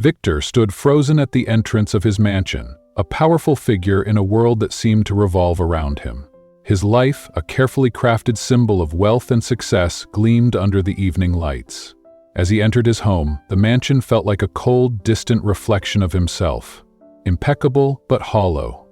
Victor stood frozen at the entrance of his mansion, a powerful figure in a world that seemed to revolve around him. His life, a carefully crafted symbol of wealth and success, gleamed under the evening lights. As he entered his home, the mansion felt like a cold, distant reflection of himself. Impeccable but hollow.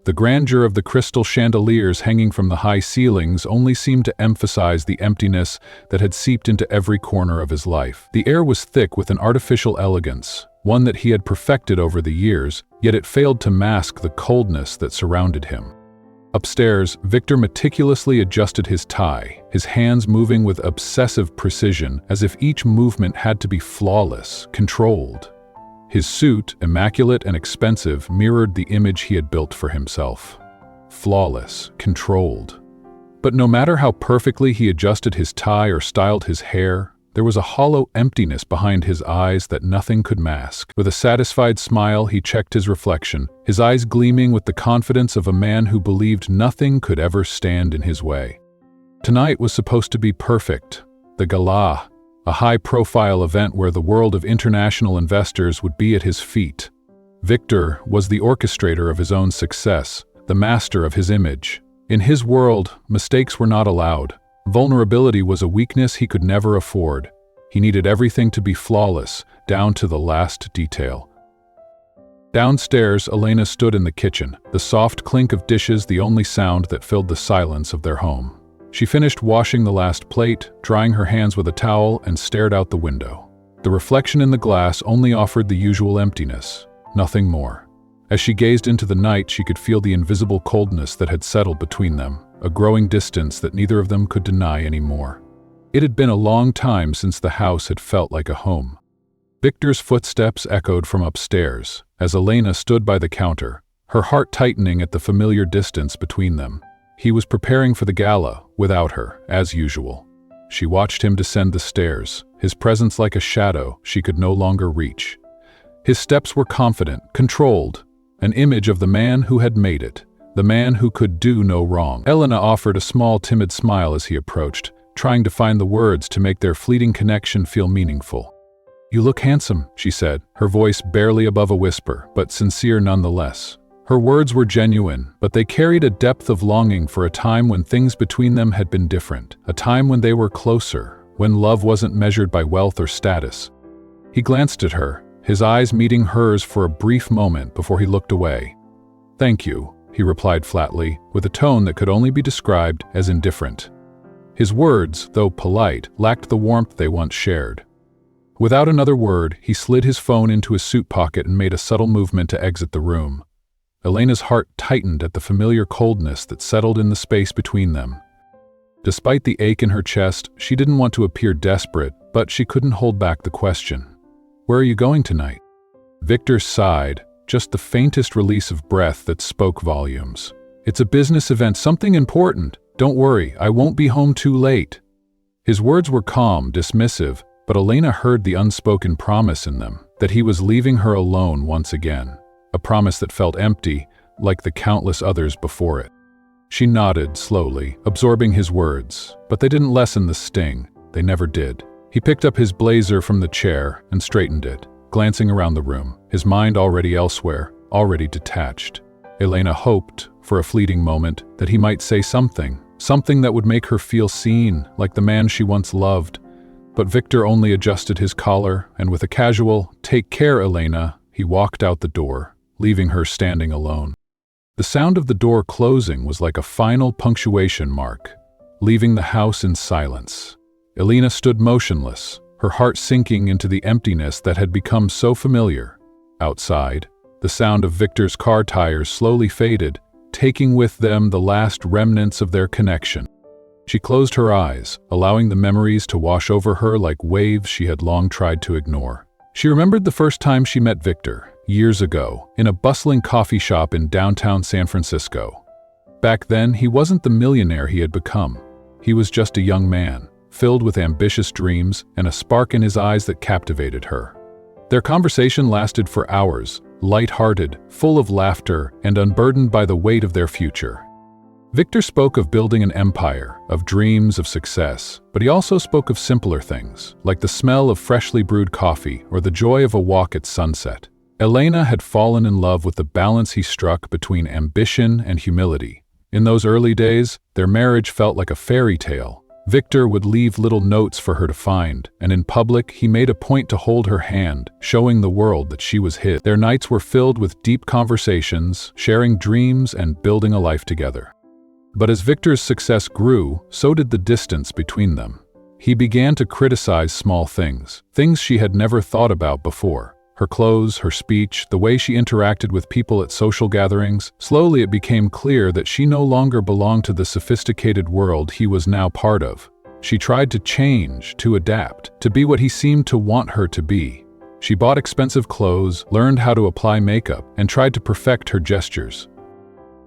The grandeur of the crystal chandeliers hanging from the high ceilings only seemed to emphasize the emptiness that had seeped into every corner of his life. The air was thick with an artificial elegance, one that he had perfected over the years, yet it failed to mask the coldness that surrounded him. Upstairs, Victor meticulously adjusted his tie, his hands moving with obsessive precision, as if each movement had to be flawless, controlled. His suit, immaculate and expensive, mirrored the image he had built for himself. Flawless, controlled. But no matter how perfectly he adjusted his tie or styled his hair, there was a hollow emptiness behind his eyes that nothing could mask. With a satisfied smile, he checked his reflection, his eyes gleaming with the confidence of a man who believed nothing could ever stand in his way. Tonight was supposed to be perfect. The gala, a high-profile event where the world of international investors would be at his feet. Victor was the orchestrator of his own success, the master of his image. In his world, mistakes were not allowed. Vulnerability was a weakness he could never afford. He needed everything to be flawless, down to the last detail. Downstairs, Elena stood in the kitchen, the soft clink of dishes the only sound that filled the silence of their home. She finished washing the last plate, drying her hands with a towel, and stared out the window. The reflection in the glass only offered the usual emptiness, nothing more. As she gazed into the night, she could feel the invisible coldness that had settled between them, a growing distance that neither of them could deny anymore. It had been a long time since the house had felt like a home. Victor's footsteps echoed from upstairs, as Elena stood by the counter, her heart tightening at the familiar distance between them. He was preparing for the gala, without her, as usual. She watched him descend the stairs, his presence like a shadow she could no longer reach. His steps were confident, controlled, an image of the man who had made it, the man who could do no wrong. Elena offered a small, timid smile as he approached, trying to find the words to make their fleeting connection feel meaningful. "You look handsome," she said, her voice barely above a whisper, but sincere nonetheless. Her words were genuine, but they carried a depth of longing for a time when things between them had been different, a time when they were closer, when love wasn't measured by wealth or status. He glanced at her, his eyes meeting hers for a brief moment before he looked away. "Thank you," he replied flatly, with a tone that could only be described as indifferent. His words, though polite, lacked the warmth they once shared. Without another word, he slid his phone into his suit pocket and made a subtle movement to exit the room. Elena's heart tightened at the familiar coldness that settled in the space between them. Despite the ache in her chest, she didn't want to appear desperate, but she couldn't hold back the question. "Where are you going tonight?" Victor sighed, just the faintest release of breath that spoke volumes. "It's a business event, something important. Don't worry, I won't be home too late." His words were calm, dismissive, but Elena heard the unspoken promise in them, that he was leaving her alone once again. A promise that felt empty, like the countless others before it. She nodded slowly, absorbing his words, but they didn't lessen the sting. They never did. He picked up his blazer from the chair and straightened it, glancing around the room, his mind already elsewhere, already detached. Elena hoped, for a fleeting moment, that he might say something that would make her feel seen, like the man she once loved. But Victor only adjusted his collar, and with a casual, "Take care, Elena," he walked out the door, leaving her standing alone. The sound of the door closing was like a final punctuation mark, leaving the house in silence. Elena stood motionless, her heart sinking into the emptiness that had become so familiar. Outside, the sound of Victor's car tires slowly faded, taking with them the last remnants of their connection. She closed her eyes, allowing the memories to wash over her like waves she had long tried to ignore. She remembered the first time she met Victor, years ago, in a bustling coffee shop in downtown San Francisco. Back then, he wasn't the millionaire he had become. He was just a young man, filled with ambitious dreams and a spark in his eyes that captivated her. Their conversation lasted for hours, light-hearted, full of laughter, and unburdened by the weight of their future. Victor spoke of building an empire, of dreams of success, but he also spoke of simpler things, like the smell of freshly brewed coffee or the joy of a walk at sunset. Elena had fallen in love with the balance he struck between ambition and humility. In those early days, their marriage felt like a fairy tale. Victor would leave little notes for her to find, and in public he made a point to hold her hand, showing the world that she was his. Their nights were filled with deep conversations, sharing dreams and building a life together. But as Victor's success grew, so did the distance between them. He began to criticize small things she had never thought about before. Her clothes, her speech, the way she interacted with people at social gatherings. Slowly it became clear that she no longer belonged to the sophisticated world he was now part of. She tried to change, to adapt, to be what he seemed to want her to be. She bought expensive clothes, learned how to apply makeup, and tried to perfect her gestures.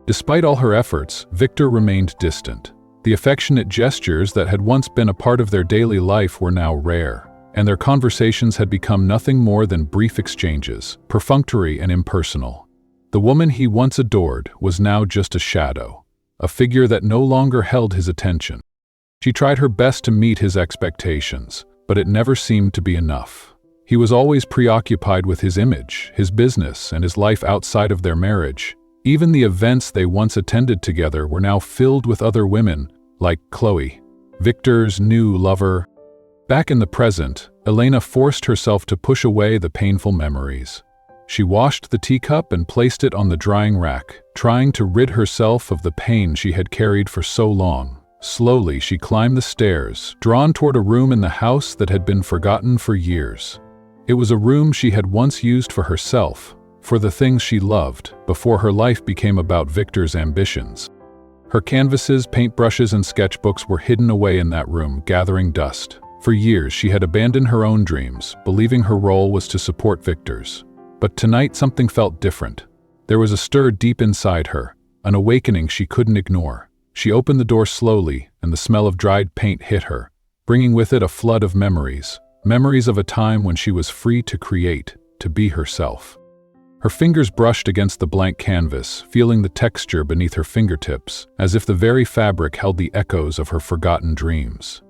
Despite all her efforts, Victor remained distant. The affectionate gestures that had once been a part of their daily life were now rare, and their conversations had become nothing more than brief exchanges, perfunctory and impersonal. The woman he once adored was now just a shadow, a figure that no longer held his attention. She tried her best to meet his expectations, but it never seemed to be enough. He was always preoccupied with his image, his business, and his life outside of their marriage. Even the events they once attended together were now filled with other women, like Chloe, Victor's new lover. Back in the present, Elena forced herself to push away the painful memories. She washed the teacup and placed it on the drying rack, trying to rid herself of the pain she had carried for so long. Slowly, she climbed the stairs, drawn toward a room in the house that had been forgotten for years. It was a room she had once used for herself, for the things she loved, before her life became about Victor's ambitions. Her canvases, paintbrushes, and sketchbooks were hidden away in that room, gathering dust. For years, she had abandoned her own dreams, believing her role was to support Victor's. But tonight, something felt different. There was a stir deep inside her, an awakening she couldn't ignore. She opened the door slowly, and the smell of dried paint hit her, bringing with it a flood of memories of a time when she was free to create, to be herself. Her fingers brushed against the blank canvas, feeling the texture beneath her fingertips, as if the very fabric held the echoes of her forgotten dreams.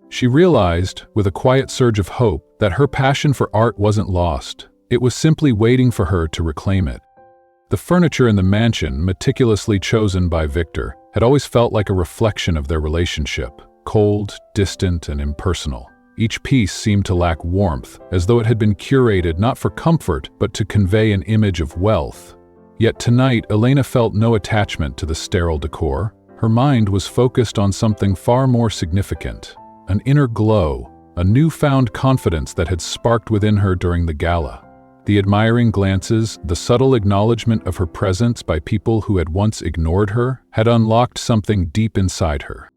She realized, with a quiet surge of hope, that her passion for art wasn't lost. It was simply waiting for her to reclaim it. The furniture in the mansion, meticulously chosen by Victor, had always felt like a reflection of their relationship, cold, distant, and impersonal. Each piece seemed to lack warmth, as though it had been curated not for comfort, but to convey an image of wealth. Yet tonight, Elena felt no attachment to the sterile decor. Her mind was focused on something far more significant. An inner glow, a newfound confidence that had sparked within her during the gala. The admiring glances, the subtle acknowledgement of her presence by people who had once ignored her, had unlocked something deep inside her.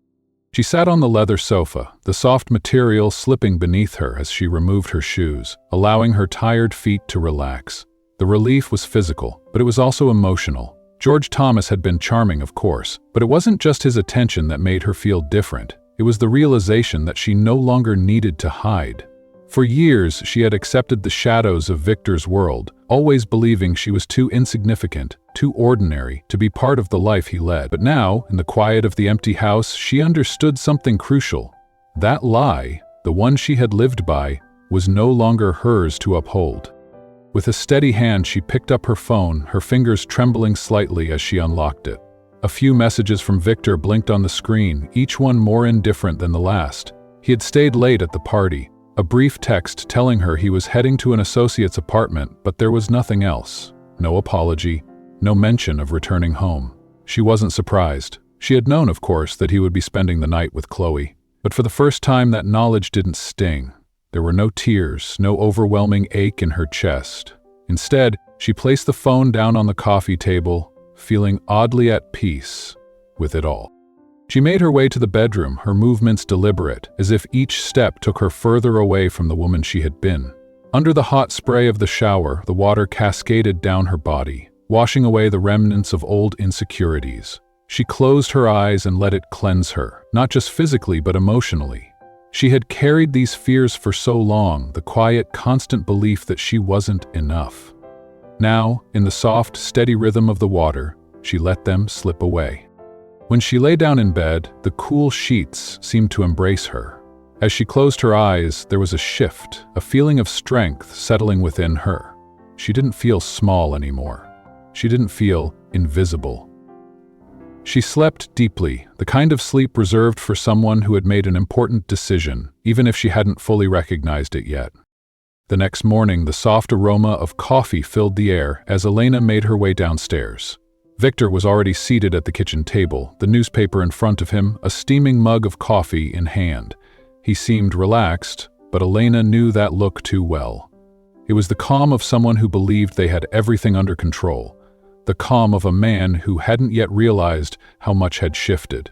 She sat on the leather sofa, the soft material slipping beneath her as she removed her shoes, allowing her tired feet to relax. The relief was physical, but it was also emotional. George Thomas had been charming, of course, but it wasn't just his attention that made her feel different. It was the realization that she no longer needed to hide. For years, she had accepted the shadows of Victor's world, always believing she was too insignificant, too ordinary, to be part of the life he led. But now, in the quiet of the empty house, she understood something crucial. That lie, the one she had lived by, was no longer hers to uphold. With a steady hand, she picked up her phone, her fingers trembling slightly as she unlocked it. A few messages from Victor blinked on the screen, each one more indifferent than the last. He had stayed late at the party. A brief text telling her he was heading to an associate's apartment, but there was nothing else. No apology, no mention of returning home. She wasn't surprised. She had known, of course, that he would be spending the night with Chloe. But for the first time, that knowledge didn't sting. There were no tears, no overwhelming ache in her chest. Instead, she placed the phone down on the coffee table, feeling oddly at peace with it all. She made her way to the bedroom, her movements deliberate, as if each step took her further away from the woman she had been. Under the hot spray of the shower, the water cascaded down her body, washing away the remnants of old insecurities. She closed her eyes and let it cleanse her, not just physically but emotionally. She had carried these fears for so long, the quiet, constant belief that she wasn't enough. Now, in the soft, steady rhythm of the water, she let them slip away. When she lay down in bed, the cool sheets seemed to embrace her. As she closed her eyes, there was a shift, a feeling of strength settling within her. She didn't feel small anymore. She didn't feel invisible. She slept deeply, the kind of sleep reserved for someone who had made an important decision, even if she hadn't fully recognized it yet. The next morning, the soft aroma of coffee filled the air as Elena made her way downstairs. Victor was already seated at the kitchen table, the newspaper in front of him, a steaming mug of coffee in hand. He seemed relaxed, but Elena knew that look too well. It was the calm of someone who believed they had everything under control, the calm of a man who hadn't yet realized how much had shifted.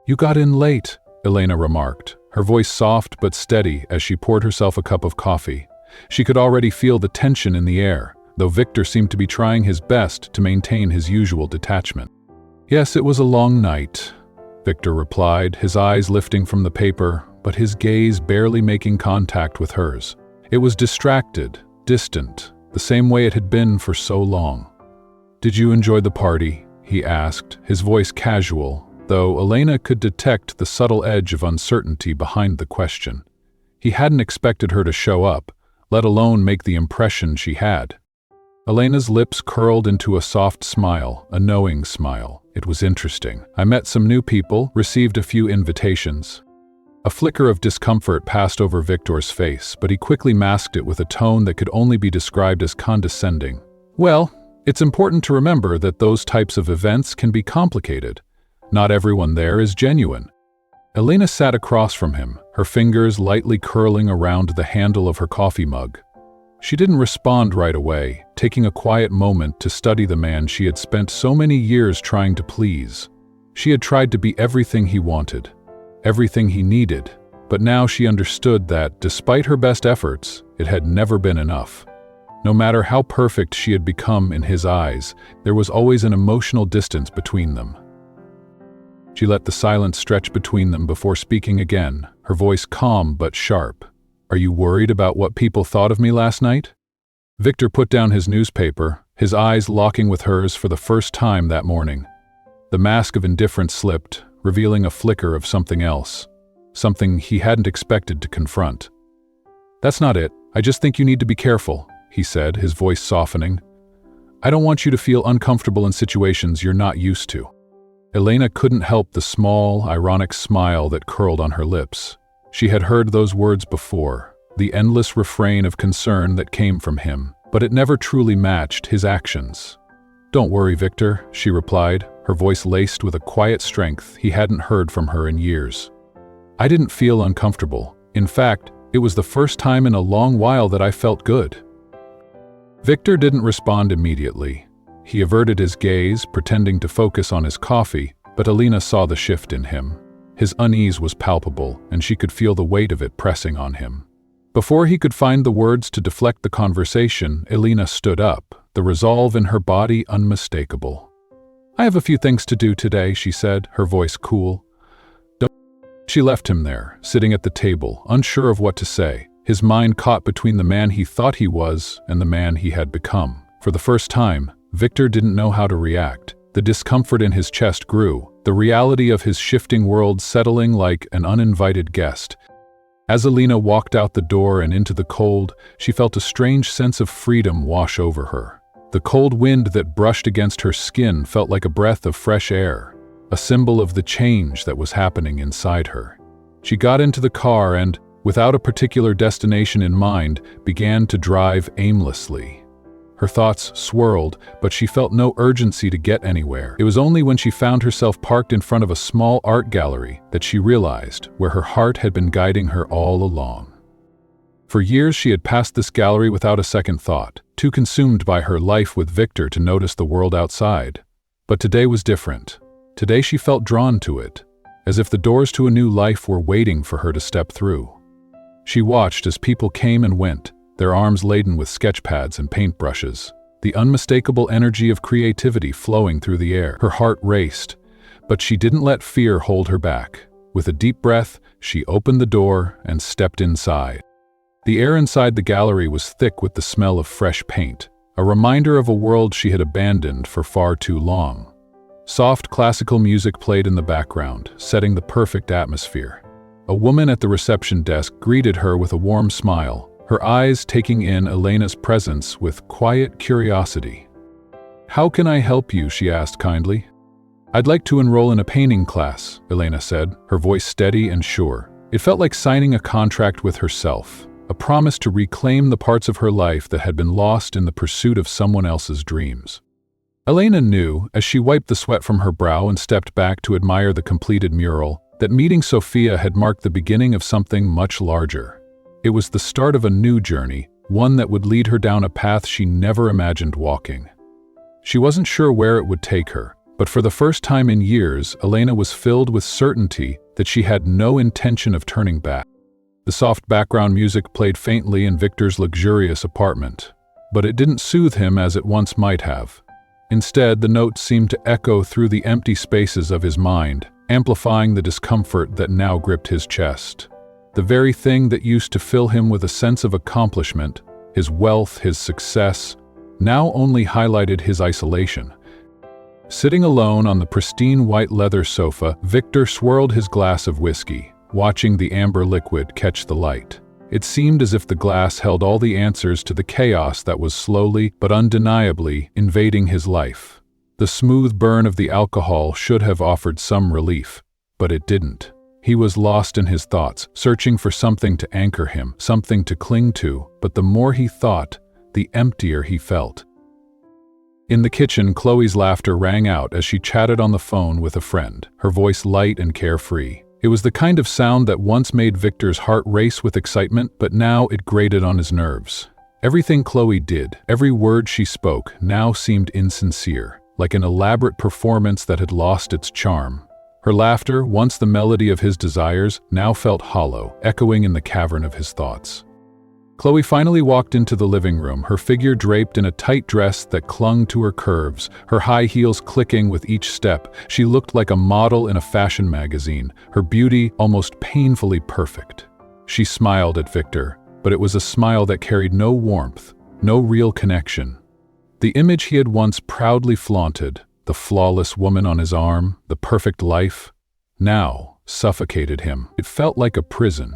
"You got in late," Elena remarked, her voice soft but steady as she poured herself a cup of coffee. She could already feel the tension in the air, though Victor seemed to be trying his best to maintain his usual detachment. "Yes, it was a long night," Victor replied, his eyes lifting from the paper, but his gaze barely making contact with hers. It was distracted, distant, the same way it had been for so long. "Did you enjoy the party?" he asked, his voice casual, though Elena could detect the subtle edge of uncertainty behind the question. He hadn't expected her to show up, let alone make the impression she had. Elena's lips curled into a soft smile, a knowing smile. "It was interesting. I met some new people, received a few invitations." A flicker of discomfort passed over Victor's face, but he quickly masked it with a tone that could only be described as condescending. "Well, it's important to remember that those types of events can be complicated. Not everyone there is genuine." Elena sat across from him, her fingers lightly curling around the handle of her coffee mug. She didn't respond right away, taking a quiet moment to study the man she had spent so many years trying to please. She had tried to be everything he wanted, everything he needed, but now she understood that, despite her best efforts, it had never been enough. No matter how perfect she had become in his eyes, there was always an emotional distance between them. She let the silence stretch between them before speaking again, her voice calm but sharp. "Are you worried about what people thought of me last night?" Victor put down his newspaper, his eyes locking with hers for the first time that morning. The mask of indifference slipped, revealing a flicker of something else, something he hadn't expected to confront. "That's not it. I just think you need to be careful," he said, his voice softening. "I don't want you to feel uncomfortable in situations you're not used to." Elena couldn't help the small, ironic smile that curled on her lips. She had heard those words before, the endless refrain of concern that came from him, but it never truly matched his actions. "Don't worry, Victor," she replied, her voice laced with a quiet strength he hadn't heard from her in years. "I didn't feel uncomfortable. In fact, it was the first time in a long while that I felt good." Victor didn't respond immediately. He averted his gaze, pretending to focus on his coffee, but Elena saw the shift in him. His unease was palpable, and she could feel the weight of it pressing on him. Before he could find the words to deflect the conversation, Elena stood up, the resolve in her body unmistakable. "I have a few things to do today," she said, her voice cool. "Don't." She left him there, sitting at the table, unsure of what to say, his mind caught between the man he thought he was and the man he had become. For the first time, Victor didn't know how to react. The discomfort in his chest grew, the reality of his shifting world settling like an uninvited guest. As Elena walked out the door and into the cold, she felt a strange sense of freedom wash over her. The cold wind that brushed against her skin felt like a breath of fresh air, a symbol of the change that was happening inside her. She got into the car and, without a particular destination in mind, began to drive aimlessly. Her thoughts swirled, but she felt no urgency to get anywhere. It was only when she found herself parked in front of a small art gallery that she realized where her heart had been guiding her all along. For years she had passed this gallery without a second thought, too consumed by her life with Victor to notice the world outside. But today was different. Today she felt drawn to it, as if the doors to a new life were waiting for her to step through. She watched as people came and went, their arms laden with sketch pads and paintbrushes, the unmistakable energy of creativity flowing through the air. Her heart raced, but she didn't let fear hold her back. With a deep breath, she opened the door and stepped inside. The air inside the gallery was thick with the smell of fresh paint, a reminder of a world she had abandoned for far too long. Soft classical music played in the background, setting the perfect atmosphere. A woman at the reception desk greeted her with a warm smile, her eyes taking in Elena's presence with quiet curiosity. "How can I help you?" she asked kindly. "I'd like to enroll in a painting class," Elena said, her voice steady and sure. It felt like signing a contract with herself, a promise to reclaim the parts of her life that had been lost in the pursuit of someone else's dreams. Elena knew, as she wiped the sweat from her brow and stepped back to admire the completed mural, that meeting Sophia had marked the beginning of something much larger. It was the start of a new journey, one that would lead her down a path she never imagined walking. She wasn't sure where it would take her, but for the first time in years, Elena was filled with certainty that she had no intention of turning back. The soft background music played faintly in Victor's luxurious apartment, but it didn't soothe him as it once might have. Instead, the notes seemed to echo through the empty spaces of his mind, amplifying the discomfort that now gripped his chest. The very thing that used to fill him with a sense of accomplishment, his wealth, his success, now only highlighted his isolation. Sitting alone on the pristine white leather sofa, Victor swirled his glass of whiskey, watching the amber liquid catch the light. It seemed as if the glass held all the answers to the chaos that was slowly but undeniably invading his life. The smooth burn of the alcohol should have offered some relief, but it didn't. He was lost in his thoughts, searching for something to anchor him, something to cling to, but the more he thought, the emptier he felt. In the kitchen, Chloe's laughter rang out as she chatted on the phone with a friend, her voice light and carefree. It was the kind of sound that once made Victor's heart race with excitement, but now it grated on his nerves. Everything Chloe did, every word she spoke, now seemed insincere, like an elaborate performance that had lost its charm. Her laughter, once the melody of his desires, now felt hollow, echoing in the cavern of his thoughts. Chloe finally walked into the living room, her figure draped in a tight dress that clung to her curves, her high heels clicking with each step. She looked like a model in a fashion magazine, her beauty almost painfully perfect. She smiled at Victor, but it was a smile that carried no warmth, no real connection. The image he had once proudly flaunted, the flawless woman on his arm, the perfect life, now suffocated him. It felt like a prison.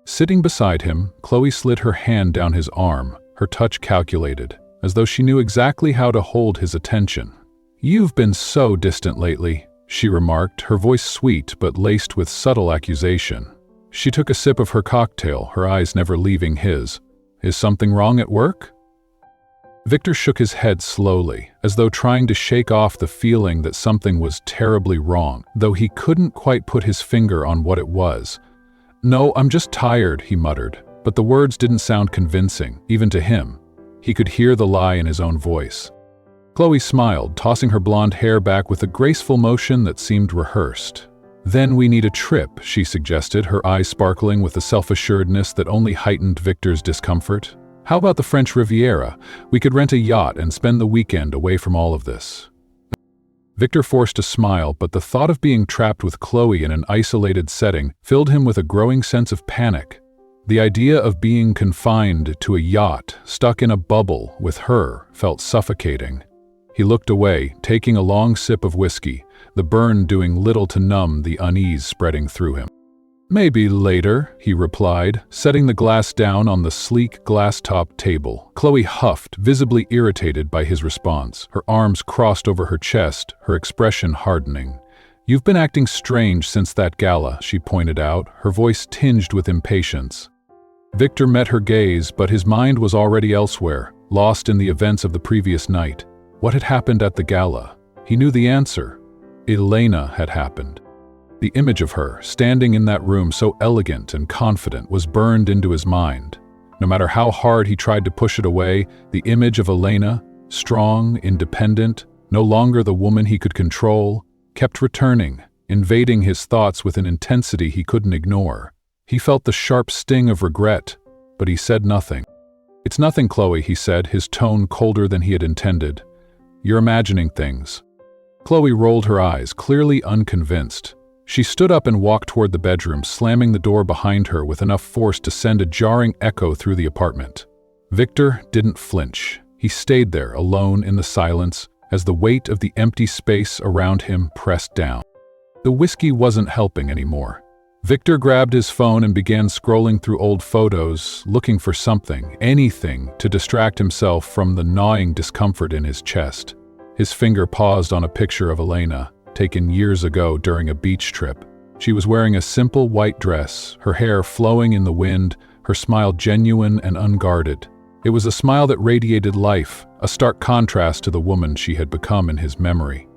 Sitting beside him, Chloe slid her hand down his arm, her touch calculated, as though she knew exactly how to hold his attention. "You've been so distant lately," she remarked, her voice sweet but laced with subtle accusation. She took a sip of her cocktail, her eyes never leaving his. "Is something wrong at work?" Victor shook his head slowly, as though trying to shake off the feeling that something was terribly wrong, though he couldn't quite put his finger on what it was. "No, I'm just tired," he muttered, but the words didn't sound convincing, even to him. He could hear the lie in his own voice. Chloe smiled, tossing her blonde hair back with a graceful motion that seemed rehearsed. "Then we need a trip," she suggested, her eyes sparkling with a self-assuredness that only heightened Victor's discomfort. "How about the French Riviera? We could rent a yacht and spend the weekend away from all of this." Victor forced a smile, but the thought of being trapped with Chloe in an isolated setting filled him with a growing sense of panic. The idea of being confined to a yacht, stuck in a bubble with her, felt suffocating. He looked away, taking a long sip of whiskey, the burn doing little to numb the unease spreading through him. "Maybe later," he replied, setting the glass down on the sleek glass-top table. Chloe huffed, visibly irritated by his response, her arms crossed over her chest, her expression hardening. "You've been acting strange since that gala," she pointed out, her voice tinged with impatience. Victor met her gaze, but his mind was already elsewhere, lost in the events of the previous night. What had happened at the gala? He knew the answer. Elena had happened. The image of her, standing in that room so elegant and confident, was burned into his mind. No matter how hard he tried to push it away, the image of Elena, strong, independent, no longer the woman he could control, kept returning, invading his thoughts with an intensity he couldn't ignore. He felt the sharp sting of regret, but he said nothing. "It's nothing, Chloe," he said, his tone colder than he had intended. "You're imagining things." Chloe rolled her eyes, clearly unconvinced. She stood up and walked toward the bedroom, slamming the door behind her with enough force to send a jarring echo through the apartment. Victor didn't flinch. He stayed there, alone in the silence, as the weight of the empty space around him pressed down. The whiskey wasn't helping anymore. Victor grabbed his phone and began scrolling through old photos, looking for something, anything, to distract himself from the gnawing discomfort in his chest. His finger paused on a picture of Elena, taken years ago during a beach trip. She was wearing a simple white dress, her hair flowing in the wind, her smile genuine and unguarded. It was a smile that radiated life, a stark contrast to the woman she had become in his memory.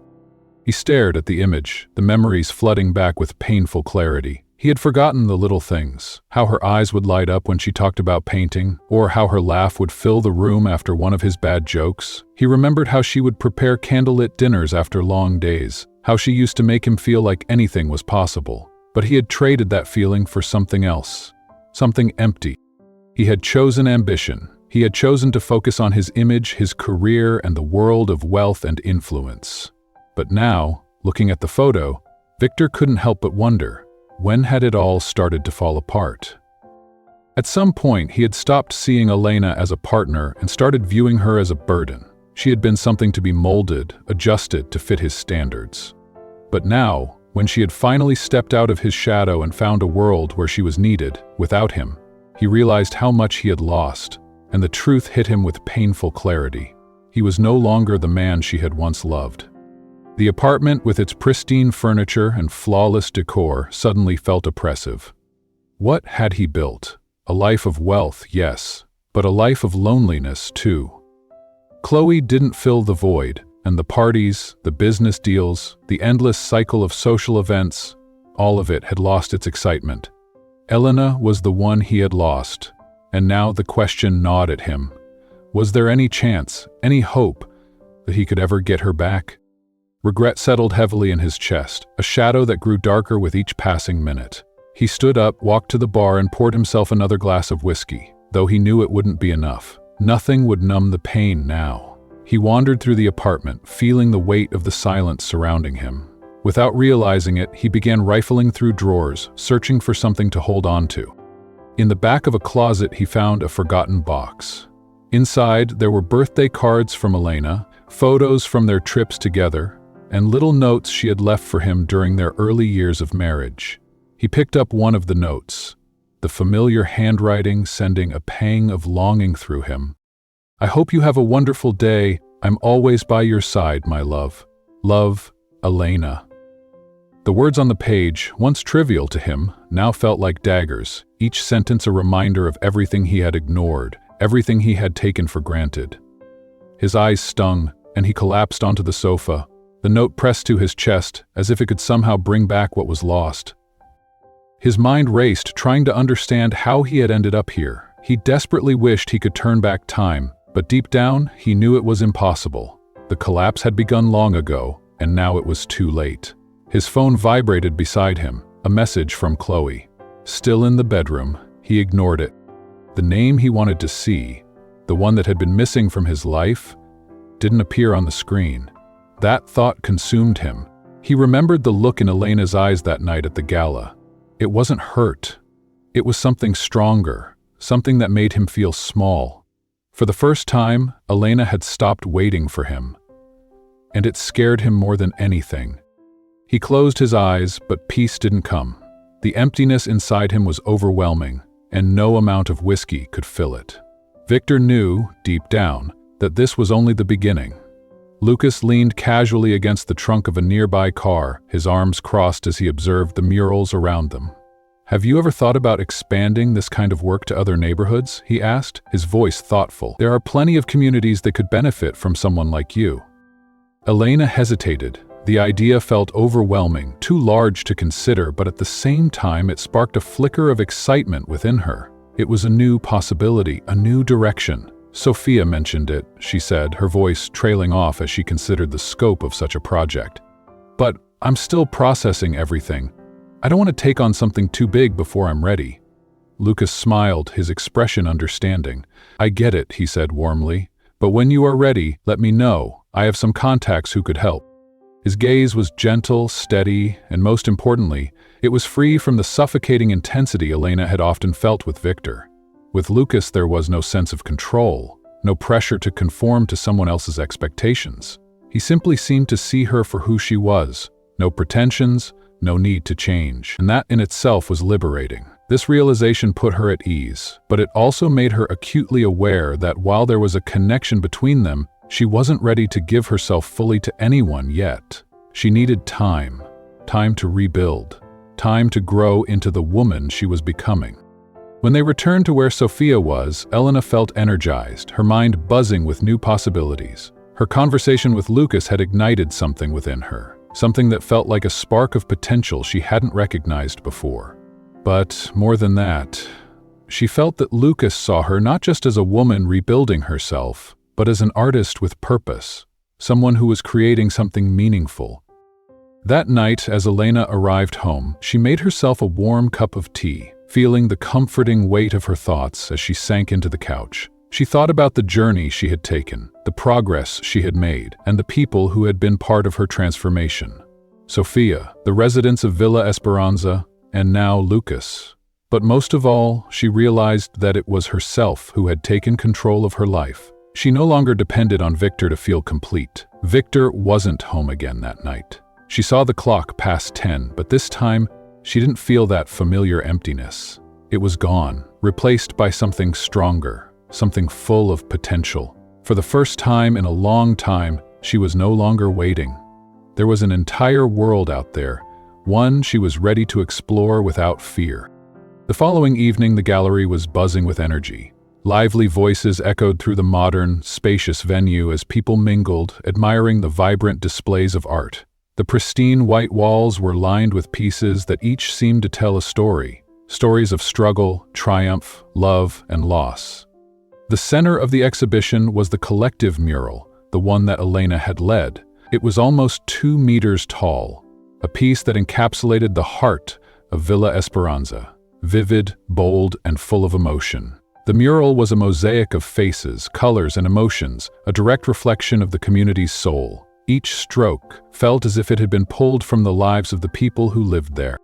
He stared at the image, the memories flooding back with painful clarity. He had forgotten the little things, how her eyes would light up when she talked about painting, or how her laugh would fill the room after one of his bad jokes. He remembered how she would prepare candlelit dinners after long days, how she used to make him feel like anything was possible. But he had traded that feeling for something else, something empty. He had chosen ambition. He had chosen to focus on his image, his career, and the world of wealth and influence. But now, looking at the photo, Victor couldn't help but wonder, when had it all started to fall apart? At some point, he had stopped seeing Elena as a partner and started viewing her as a burden. She had been something to be molded, adjusted to fit his standards. But now, when she had finally stepped out of his shadow and found a world where she was needed, without him, he realized how much he had lost, and the truth hit him with painful clarity. He was no longer the man she had once loved. The apartment, with its pristine furniture and flawless decor, suddenly felt oppressive. What had he built? A life of wealth, yes, but a life of loneliness, too. Chloe didn't fill the void, and the parties, the business deals, the endless cycle of social events, all of it had lost its excitement. Elena was the one he had lost, and now the question gnawed at him. Was there any chance, any hope, that he could ever get her back? Regret settled heavily in his chest, a shadow that grew darker with each passing minute. He stood up, walked to the bar, and poured himself another glass of whiskey, though he knew it wouldn't be enough. Nothing would numb the pain now. He wandered through the apartment, feeling the weight of the silence surrounding him. Without realizing it, he began rifling through drawers, searching for something to hold on to. In the back of a closet, he found a forgotten box. Inside, there were birthday cards from Elena, photos from their trips together, and little notes she had left for him during their early years of marriage. He picked up one of the notes, the familiar handwriting sending a pang of longing through him. "I hope you have a wonderful day. I'm always by your side, my love. Love, Elena." The words on the page, once trivial to him, now felt like daggers, each sentence a reminder of everything he had ignored, everything he had taken for granted. His eyes stung, and he collapsed onto the sofa, the note pressed to his chest as if it could somehow bring back what was lost. His mind raced, trying to understand how he had ended up here. He desperately wished he could turn back time, but deep down, he knew it was impossible. The collapse had begun long ago, and now it was too late. His phone vibrated beside him, a message from Chloe. Still in the bedroom, he ignored it. The name he wanted to see, the one that had been missing from his life, didn't appear on the screen. That thought consumed him. He remembered the look in Elena's eyes that night at the gala. It wasn't hurt. It was something stronger, something that made him feel small. For the first time, Elena had stopped waiting for him. And it scared him more than anything. He closed his eyes, but peace didn't come. The emptiness inside him was overwhelming, and no amount of whiskey could fill it. Victor knew, deep down, that this was only the beginning. Lucas leaned casually against the trunk of a nearby car, his arms crossed as he observed the murals around them. "Have you ever thought about expanding this kind of work to other neighborhoods?" he asked, his voice thoughtful. "There are plenty of communities that could benefit from someone like you." Elena hesitated. The idea felt overwhelming, too large to consider, but at the same time it sparked a flicker of excitement within her. It was a new possibility, a new direction. "Sophia mentioned it," she said, her voice trailing off as she considered the scope of such a project. "But I'm still processing everything. I don't want to take on something too big before I'm ready." Lucas smiled, his expression understanding. "I get it," he said warmly. "But when you are ready, let me know. I have some contacts who could help." His gaze was gentle, steady, and most importantly, it was free from the suffocating intensity Elena had often felt with Victor. With Lucas, there was no sense of control, no pressure to conform to someone else's expectations. He simply seemed to see her for who she was. No pretensions, no need to change. And that in itself was liberating. This realization put her at ease, but it also made her acutely aware that while there was a connection between them, she wasn't ready to give herself fully to anyone yet. She needed time to rebuild, time to grow into the woman she was becoming. When they returned to where Sophia was, Elena felt energized, her mind buzzing with new possibilities. Her conversation with Lucas had ignited something within her, something that felt like a spark of potential she hadn't recognized before. But more than that, she felt that Lucas saw her not just as a woman rebuilding herself, but as an artist with purpose, someone who was creating something meaningful. That night, as Elena arrived home, she made herself a warm cup of tea, feeling the comforting weight of her thoughts as she sank into the couch. She thought about the journey she had taken, the progress she had made, and the people who had been part of her transformation. Sophia, the residents of Villa Esperanza, and now Lucas. But most of all, she realized that it was herself who had taken control of her life. She no longer depended on Victor to feel complete. Victor wasn't home again that night. She saw the clock pass 10, but this time, she didn't feel that familiar emptiness. It was gone, replaced by something stronger, something full of potential. For the first time in a long time, she was no longer waiting. There was an entire world out there, one she was ready to explore without fear. The following evening, the gallery was buzzing with energy. Lively voices echoed through the modern, spacious venue as people mingled, admiring the vibrant displays of art. The pristine white walls were lined with pieces that each seemed to tell a story. Stories of struggle, triumph, love, and loss. The center of the exhibition was the collective mural, the one that Elena had led. It was almost 2 meters tall, a piece that encapsulated the heart of Villa Esperanza, vivid, bold, and full of emotion. The mural was a mosaic of faces, colors, and emotions, a direct reflection of the community's soul. Each stroke felt as if it had been pulled from the lives of the people who lived there.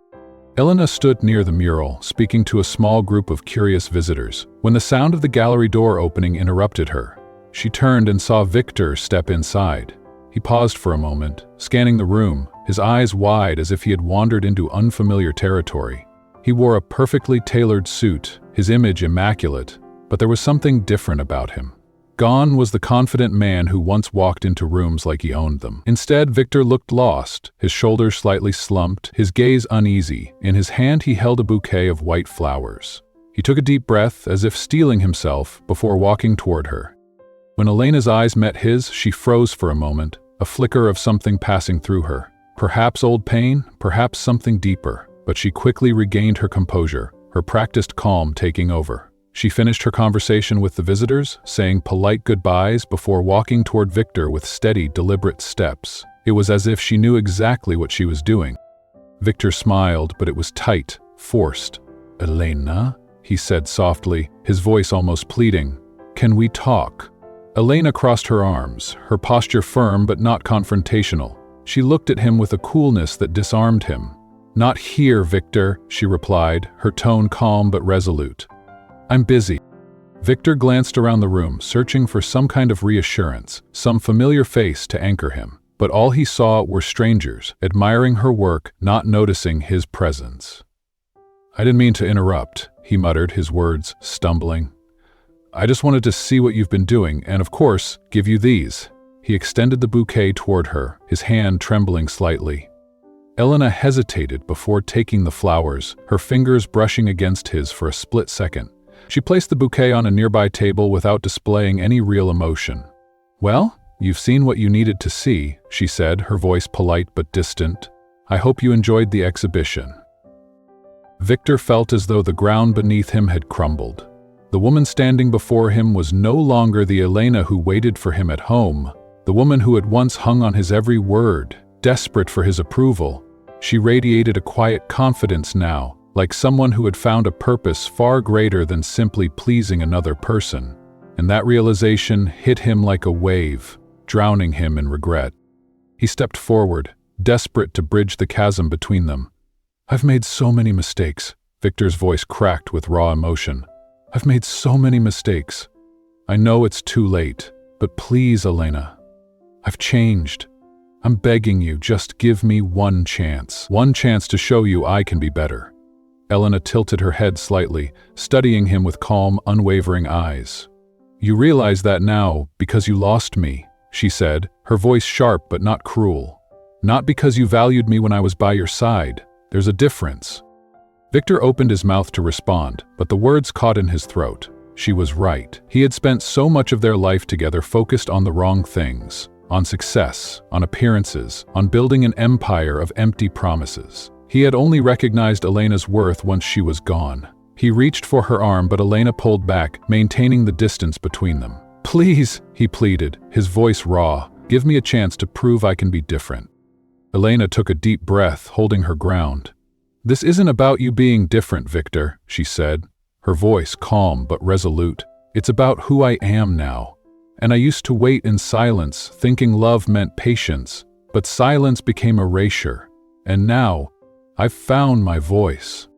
Elena stood near the mural, speaking to a small group of curious visitors, when the sound of the gallery door opening interrupted her. She turned and saw Victor step inside. He paused for a moment, scanning the room, his eyes wide as if he had wandered into unfamiliar territory. He wore a perfectly tailored suit, his image immaculate, but there was something different about him. Gone was the confident man who once walked into rooms like he owned them. Instead, Victor looked lost, his shoulders slightly slumped, his gaze uneasy. In his hand he held a bouquet of white flowers. He took a deep breath, as if steeling himself, before walking toward her. When Elena's eyes met his, she froze for a moment, a flicker of something passing through her. Perhaps old pain, perhaps something deeper, but she quickly regained her composure, her practiced calm taking over. She finished her conversation with the visitors, saying polite goodbyes before walking toward Victor with steady, deliberate steps. It was as if she knew exactly what she was doing. Victor smiled, but it was tight, forced. "Elena?" he said softly, his voice almost pleading. "Can we talk?" Elena crossed her arms, her posture firm but not confrontational. She looked at him with a coolness that disarmed him. "Not here, Victor," she replied, her tone calm but resolute. "I'm busy." Victor glanced around the room, searching for some kind of reassurance, some familiar face to anchor him. But all he saw were strangers, admiring her work, not noticing his presence. "I didn't mean to interrupt," he muttered, his words stumbling. "I just wanted to see what you've been doing, and of course, give you these." He extended the bouquet toward her, his hand trembling slightly. Elena hesitated before taking the flowers, her fingers brushing against his for a split second. She placed the bouquet on a nearby table without displaying any real emotion. "Well, you've seen what you needed to see," she said, her voice polite but distant. "I hope you enjoyed the exhibition." Victor felt as though the ground beneath him had crumbled. The woman standing before him was no longer the Elena who waited for him at home, the woman who had once hung on his every word, desperate for his approval. She radiated a quiet confidence now, like someone who had found a purpose far greater than simply pleasing another person. And that realization hit him like a wave, drowning him in regret. He stepped forward, desperate to bridge the chasm between them. "I've made so many mistakes," Victor's voice cracked with raw emotion. "I've made so many mistakes. I know it's too late, but please, Elena, I've changed. I'm begging you, just give me one chance. One chance to show you I can be better." Elena tilted her head slightly, studying him with calm, unwavering eyes. "You realize that now because you lost me," she said, her voice sharp but not cruel. "Not because you valued me when I was by your side. There's a difference." Victor opened his mouth to respond, but the words caught in his throat. She was right. He had spent so much of their life together focused on the wrong things. On success, on appearances, on building an empire of empty promises. He had only recognized Elena's worth once she was gone. He reached for her arm, but Elena pulled back, maintaining the distance between them. "Please," he pleaded, his voice raw, "give me a chance to prove I can be different." Elena took a deep breath, holding her ground. "This isn't about you being different, Victor," she said, her voice calm but resolute. "It's about who I am now. And I used to wait in silence, thinking love meant patience, but silence became erasure. And now, I've found my voice."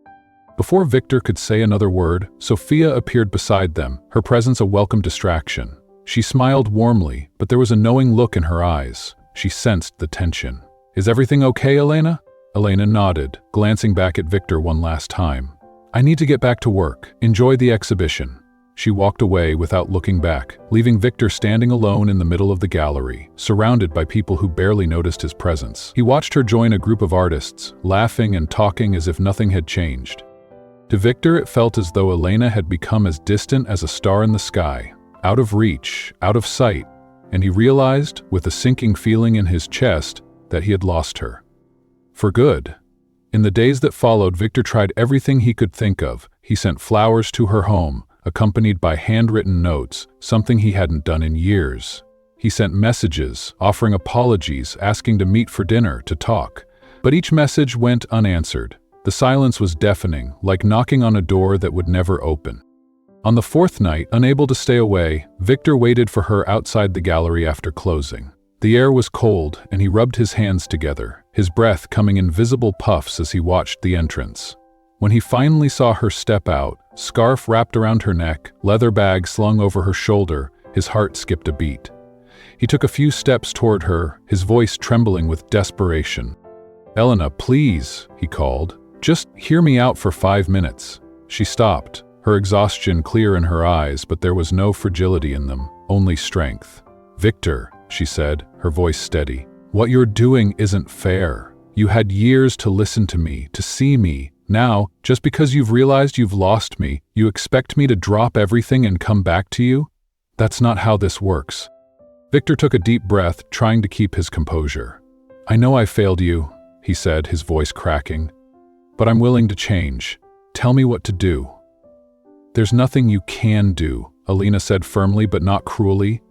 Before Victor could say another word, Sophia appeared beside them, her presence a welcome distraction. She smiled warmly, but there was a knowing look in her eyes. She sensed the tension. "Is everything okay, Elena?" Elena nodded, glancing back at Victor one last time. "I need to get back to work. Enjoy the exhibition." She walked away without looking back, leaving Victor standing alone in the middle of the gallery, surrounded by people who barely noticed his presence. He watched her join a group of artists, laughing and talking as if nothing had changed. To Victor, it felt as though Elena had become as distant as a star in the sky, out of reach, out of sight, and he realized, with a sinking feeling in his chest, that he had lost her. For good. In the days that followed, Victor tried everything he could think of. He sent flowers to her home, accompanied by handwritten notes, something he hadn't done in years. He sent messages, offering apologies, asking to meet for dinner, to talk. But each message went unanswered. The silence was deafening, like knocking on a door that would never open. On the fourth night, unable to stay away, Victor waited for her outside the gallery after closing. The air was cold, and he rubbed his hands together, his breath coming in visible puffs as he watched the entrance. When he finally saw her step out, scarf wrapped around her neck, leather bag slung over her shoulder, his heart skipped a beat. He took a few steps toward her, his voice trembling with desperation. "Elena, please," he called. "Just hear me out for 5 minutes." She stopped, her exhaustion clear in her eyes, but there was no fragility in them, only strength. "Victor," she said, her voice steady, "what you're doing isn't fair. You had years to listen to me, to see me. Now, just because you've realized you've lost me, you expect me to drop everything and come back to you? That's not how this works." Victor took a deep breath, trying to keep his composure. "I know I failed you," he said, his voice cracking. "But I'm willing to change. Tell me what to do." "There's nothing you can do," Elena said firmly but not cruelly.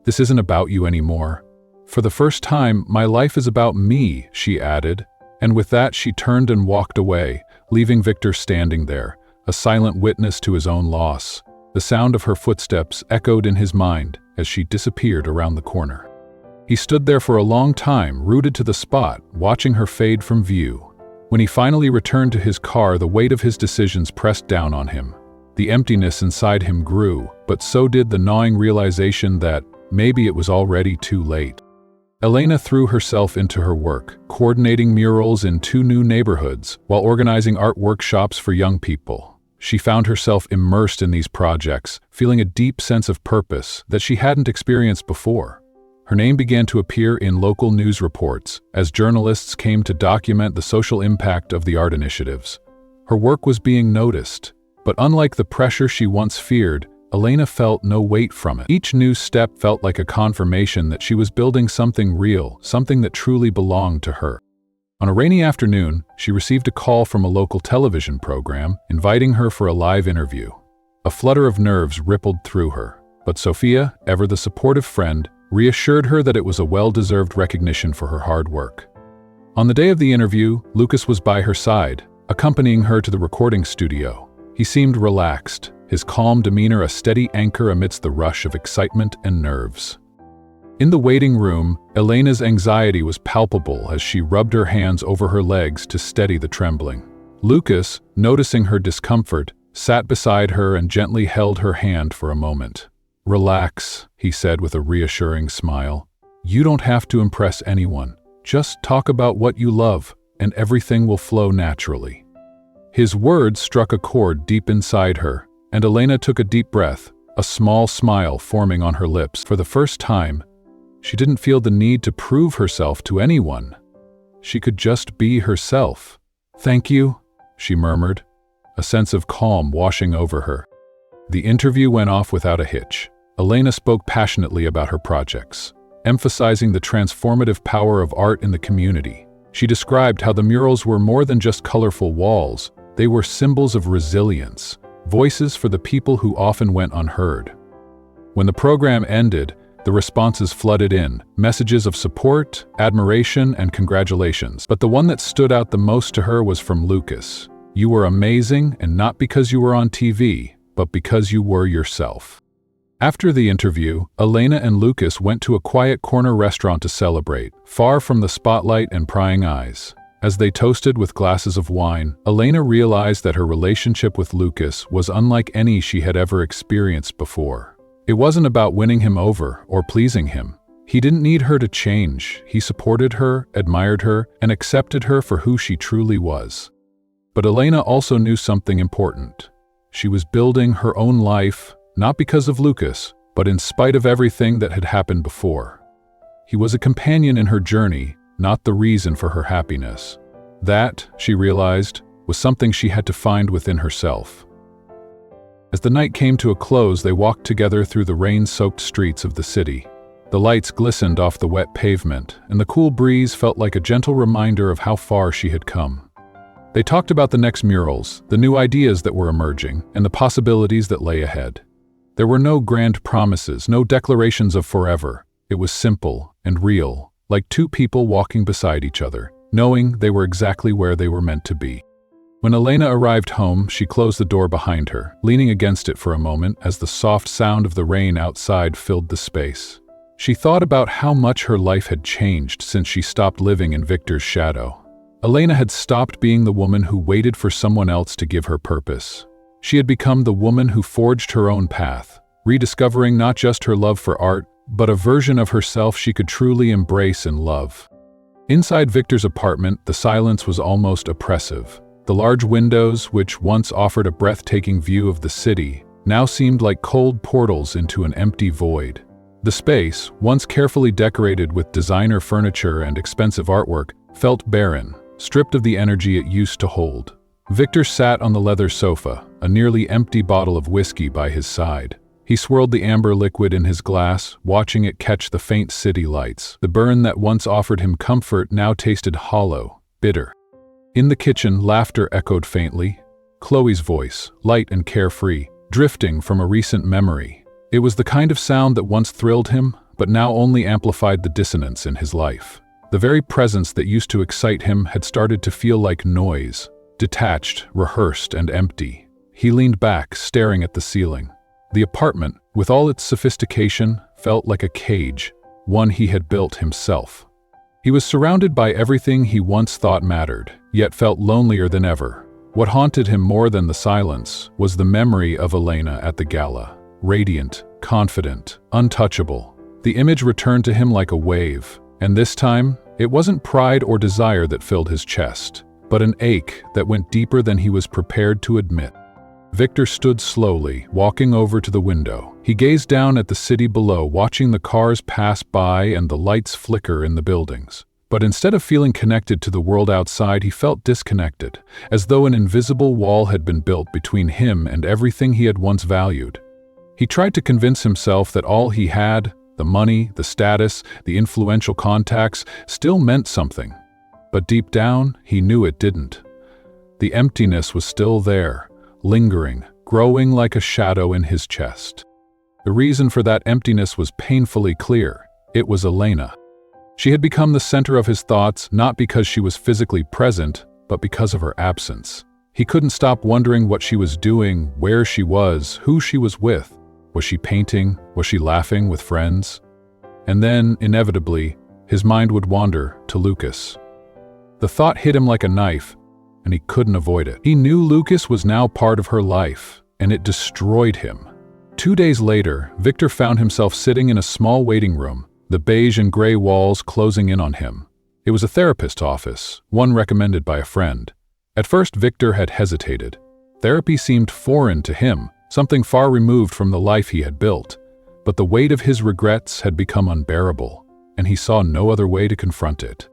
"This isn't about you anymore. For the first time, my life is about me," she added. And with that, she turned and walked away, leaving Victor standing there, a silent witness to his own loss. The sound of her footsteps echoed in his mind as she disappeared around the corner. He stood there for a long time, rooted to the spot, watching her fade from view. When he finally returned to his car, the weight of his decisions pressed down on him. The emptiness inside him grew, but so did the gnawing realization that maybe it was already too late. Elena threw herself into her work, coordinating murals in 2 new neighborhoods while organizing art workshops for young people. She found herself immersed in these projects, feeling a deep sense of purpose that she hadn't experienced before. Her name began to appear in local news reports as journalists came to document the social impact of the art initiatives. Her work was being noticed, but unlike the pressure she once feared, Elena felt no weight from it. Each new step felt like a confirmation that she was building something real, something that truly belonged to her. On a rainy afternoon, she received a call from a local television program, inviting her for a live interview. A flutter of nerves rippled through her, but Sophia, ever the supportive friend, reassured her that it was a well-deserved recognition for her hard work. On the day of the interview, Lucas was by her side, accompanying her to the recording studio. He seemed relaxed, his calm demeanor a steady anchor amidst the rush of excitement and nerves. In the waiting room, Elena's anxiety was palpable as she rubbed her hands over her legs to steady the trembling. Lucas, noticing her discomfort, sat beside her and gently held her hand for a moment. "Relax," he said with a reassuring smile. "You don't have to impress anyone. Just talk about what you love, and everything will flow naturally." His words struck a chord deep inside her, and Elena took a deep breath, a small smile forming on her lips. For the first time, she didn't feel the need to prove herself to anyone. She could just be herself. "Thank you," she murmured, a sense of calm washing over her. The interview went off without a hitch. Elena spoke passionately about her projects, emphasizing the transformative power of art in the community. She described how the murals were more than just colorful walls. They were symbols of resilience, voices for the people who often went unheard. When the program ended, the responses flooded in, messages of support, admiration, and congratulations. But the one that stood out the most to her was from Lucas. "You were amazing, and not because you were on TV, but because you were yourself." After the interview, Elena and Lucas went to a quiet corner restaurant to celebrate, far from the spotlight and prying eyes. As they toasted with glasses of wine, Elena realized that her relationship with Lucas was unlike any she had ever experienced before. It wasn't about winning him over or pleasing him. He didn't need her to change. He supported her, admired her, and accepted her for who she truly was. But Elena also knew something important. She was building her own life, not because of Lucas, but in spite of everything that had happened before. He was a companion in her journey, not the reason for her happiness. That, she realized, was something she had to find within herself. As the night came to a close, they walked together through the rain-soaked streets of the city. The lights glistened off the wet pavement, and the cool breeze felt like a gentle reminder of how far she had come. They talked about the next murals, the new ideas that were emerging, and the possibilities that lay ahead. There were no grand promises, no declarations of forever. It was simple and real, like two people walking beside each other, knowing they were exactly where they were meant to be. When Elena arrived home, she closed the door behind her, leaning against it for a moment as the soft sound of the rain outside filled the space. She thought about how much her life had changed since she stopped living in Victor's shadow. Elena had stopped being the woman who waited for someone else to give her purpose. She had become the woman who forged her own path, rediscovering not just her love for art, but a version of herself she could truly embrace and love. Inside Victor's apartment, the silence was almost oppressive. The large windows, which once offered a breathtaking view of the city, now seemed like cold portals into an empty void. The space, once carefully decorated with designer furniture and expensive artwork, felt barren, stripped of the energy it used to hold. Victor sat on the leather sofa, a nearly empty bottle of whiskey by his side. He swirled the amber liquid in his glass, watching it catch the faint city lights. The burn that once offered him comfort now tasted hollow, bitter. In the kitchen, laughter echoed faintly. Chloe's voice, light and carefree, drifting from a recent memory. It was the kind of sound that once thrilled him, but now only amplified the dissonance in his life. The very presence that used to excite him had started to feel like noise, detached, rehearsed, and empty. He leaned back, staring at the ceiling. The apartment, with all its sophistication, felt like a cage, one he had built himself. He was surrounded by everything he once thought mattered, yet felt lonelier than ever. What haunted him more than the silence was the memory of Elena at the gala. Radiant, confident, untouchable. The image returned to him like a wave, and this time, it wasn't pride or desire that filled his chest, but an ache that went deeper than he was prepared to admit. Victor stood slowly, walking over to the window. He gazed down at the city below, watching the cars pass by and the lights flicker in the buildings. But instead of feeling connected to the world outside, he felt disconnected, as though an invisible wall had been built between him and everything he had once valued. He tried to convince himself that all he had, the money, the status, the influential contacts, still meant something. But deep down, he knew it didn't. The emptiness was still there, lingering, growing like a shadow in his chest. The reason for that emptiness was painfully clear. It was Elena. She had become the center of his thoughts, not because she was physically present, but because of her absence. He couldn't stop wondering what she was doing, where she was, who she was with. Was she painting? Was she laughing with friends? And then, inevitably, his mind would wander to Lucas. The thought hit him like a knife, and he couldn't avoid it. He knew Lucas was now part of her life, and it destroyed him. 2 days later, Victor found himself sitting in a small waiting room, the beige and gray walls closing in on him. It was a therapist's office, one recommended by a friend. At first, Victor had hesitated. Therapy seemed foreign to him, something far removed from the life he had built. But the weight of his regrets had become unbearable, and he saw no other way to confront it.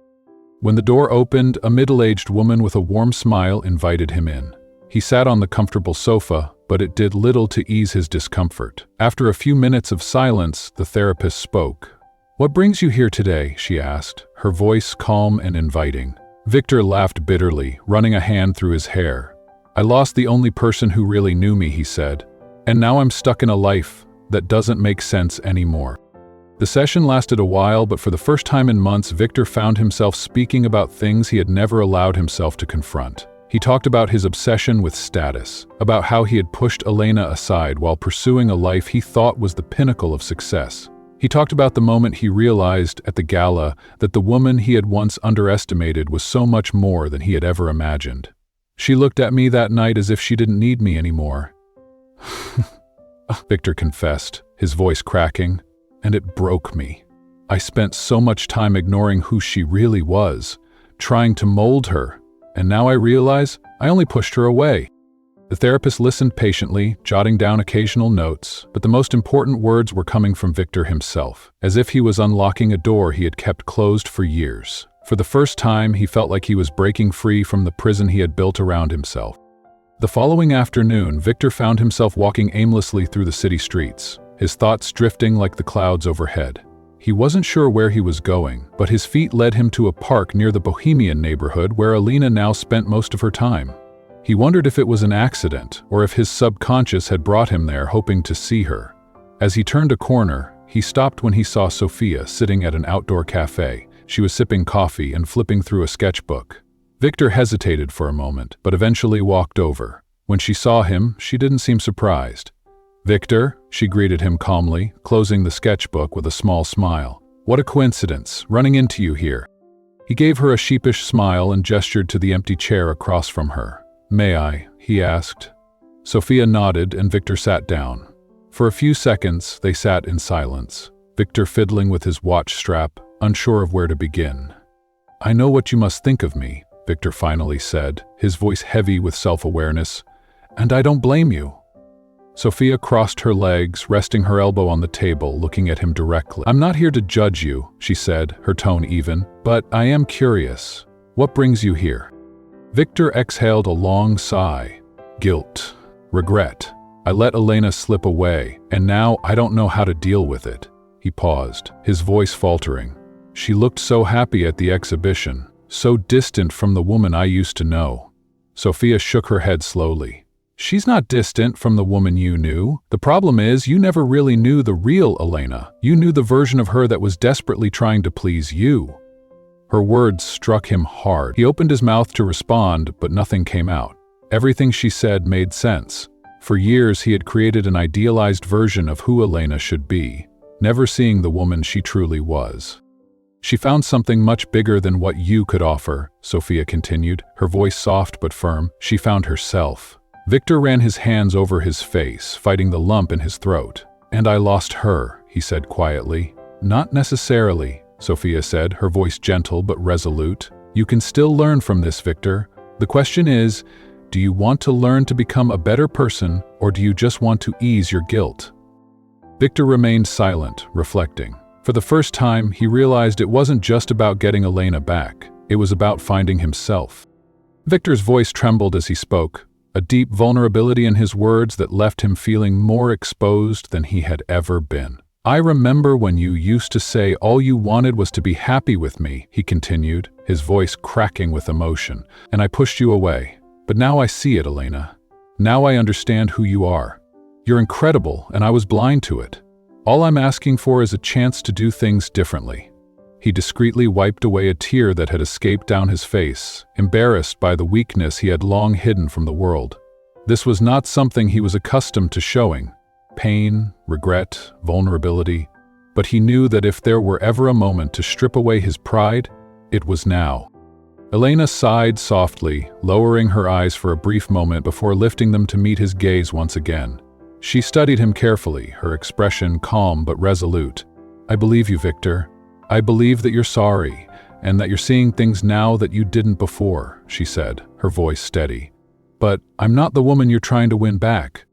When the door opened, a middle-aged woman with a warm smile invited him in. He sat on the comfortable sofa, but it did little to ease his discomfort. After a few minutes of silence, the therapist spoke. "What brings you here today?" she asked, her voice calm and inviting. Victor laughed bitterly, running a hand through his hair. "I lost the only person who really knew me," he said, "and now I'm stuck in a life that doesn't make sense anymore." The session lasted a while, but for the first time in months, Victor found himself speaking about things he had never allowed himself to confront. He talked about his obsession with status, about how he had pushed Elena aside while pursuing a life he thought was the pinnacle of success. He talked about the moment he realized at the gala that the woman he had once underestimated was so much more than he had ever imagined. "She looked at me that night as if she didn't need me anymore," Victor confessed, his voice cracking, "and it broke me. I spent so much time ignoring who she really was, trying to mold her, and now I realize I only pushed her away." The therapist listened patiently, jotting down occasional notes, but the most important words were coming from Victor himself, as if he was unlocking a door he had kept closed for years. For the first time, he felt like he was breaking free from the prison he had built around himself. The following afternoon, Victor found himself walking aimlessly through the city streets, his thoughts drifting like the clouds overhead. He wasn't sure where he was going, but his feet led him to a park near the Bohemian neighborhood where Elena now spent most of her time. He wondered if it was an accident or if his subconscious had brought him there hoping to see her. As he turned a corner, he stopped when he saw Sophia sitting at an outdoor cafe. She was sipping coffee and flipping through a sketchbook. Victor hesitated for a moment, but eventually walked over. When she saw him, she didn't seem surprised. "Victor," she greeted him calmly, closing the sketchbook with a small smile. "What a coincidence, running into you here." He gave her a sheepish smile and gestured to the empty chair across from her. "May I?" he asked. Sophia nodded and Victor sat down. For a few seconds, they sat in silence, Victor fiddling with his watch strap, unsure of where to begin. "I know what you must think of me," Victor finally said, his voice heavy with self-awareness, "and I don't blame you." Sophia crossed her legs, resting her elbow on the table, looking at him directly. "I'm not here to judge you," she said, her tone even, "but I am curious. What brings you here?" Victor exhaled a long sigh. "Guilt. Regret. I let Elena slip away, and now I don't know how to deal with it." He paused, his voice faltering. "She looked so happy at the exhibition, so distant from the woman I used to know." Sophia shook her head slowly. "She's not distant from the woman you knew. The problem is you never really knew the real Elena. You knew the version of her that was desperately trying to please you." Her words struck him hard. He opened his mouth to respond, but nothing came out. Everything she said made sense. For years he had created an idealized version of who Elena should be, never seeing the woman she truly was. "She found something much bigger than what you could offer," Sophia continued, her voice soft but firm. "She found herself." Victor ran his hands over his face, fighting the lump in his throat. "And I lost her," he said quietly. "Not necessarily," Sophia said, her voice gentle but resolute. "You can still learn from this, Victor. The question is, do you want to learn to become a better person, or do you just want to ease your guilt?" Victor remained silent, reflecting. For the first time, he realized it wasn't just about getting Elena back. It was about finding himself. Victor's voice trembled as he spoke, a deep vulnerability in his words that left him feeling more exposed than he had ever been. "I remember when you used to say all you wanted was to be happy with me," he continued, his voice cracking with emotion, "and I pushed you away. But now I see it, Elena. Now I understand who you are. You're incredible, and I was blind to it. All I'm asking for is a chance to do things differently." He discreetly wiped away a tear that had escaped down his face, embarrassed by the weakness he had long hidden from the world. This was not something he was accustomed to showing. Pain, regret, vulnerability. But he knew that if there were ever a moment to strip away his pride, it was now. Elena sighed softly, lowering her eyes for a brief moment before lifting them to meet his gaze once again. She studied him carefully, her expression calm but resolute. I believe you, Victor. I believe that you're sorry, and that you're seeing things now that you didn't before, she said, her voice steady. But I'm not the woman you're trying to win back.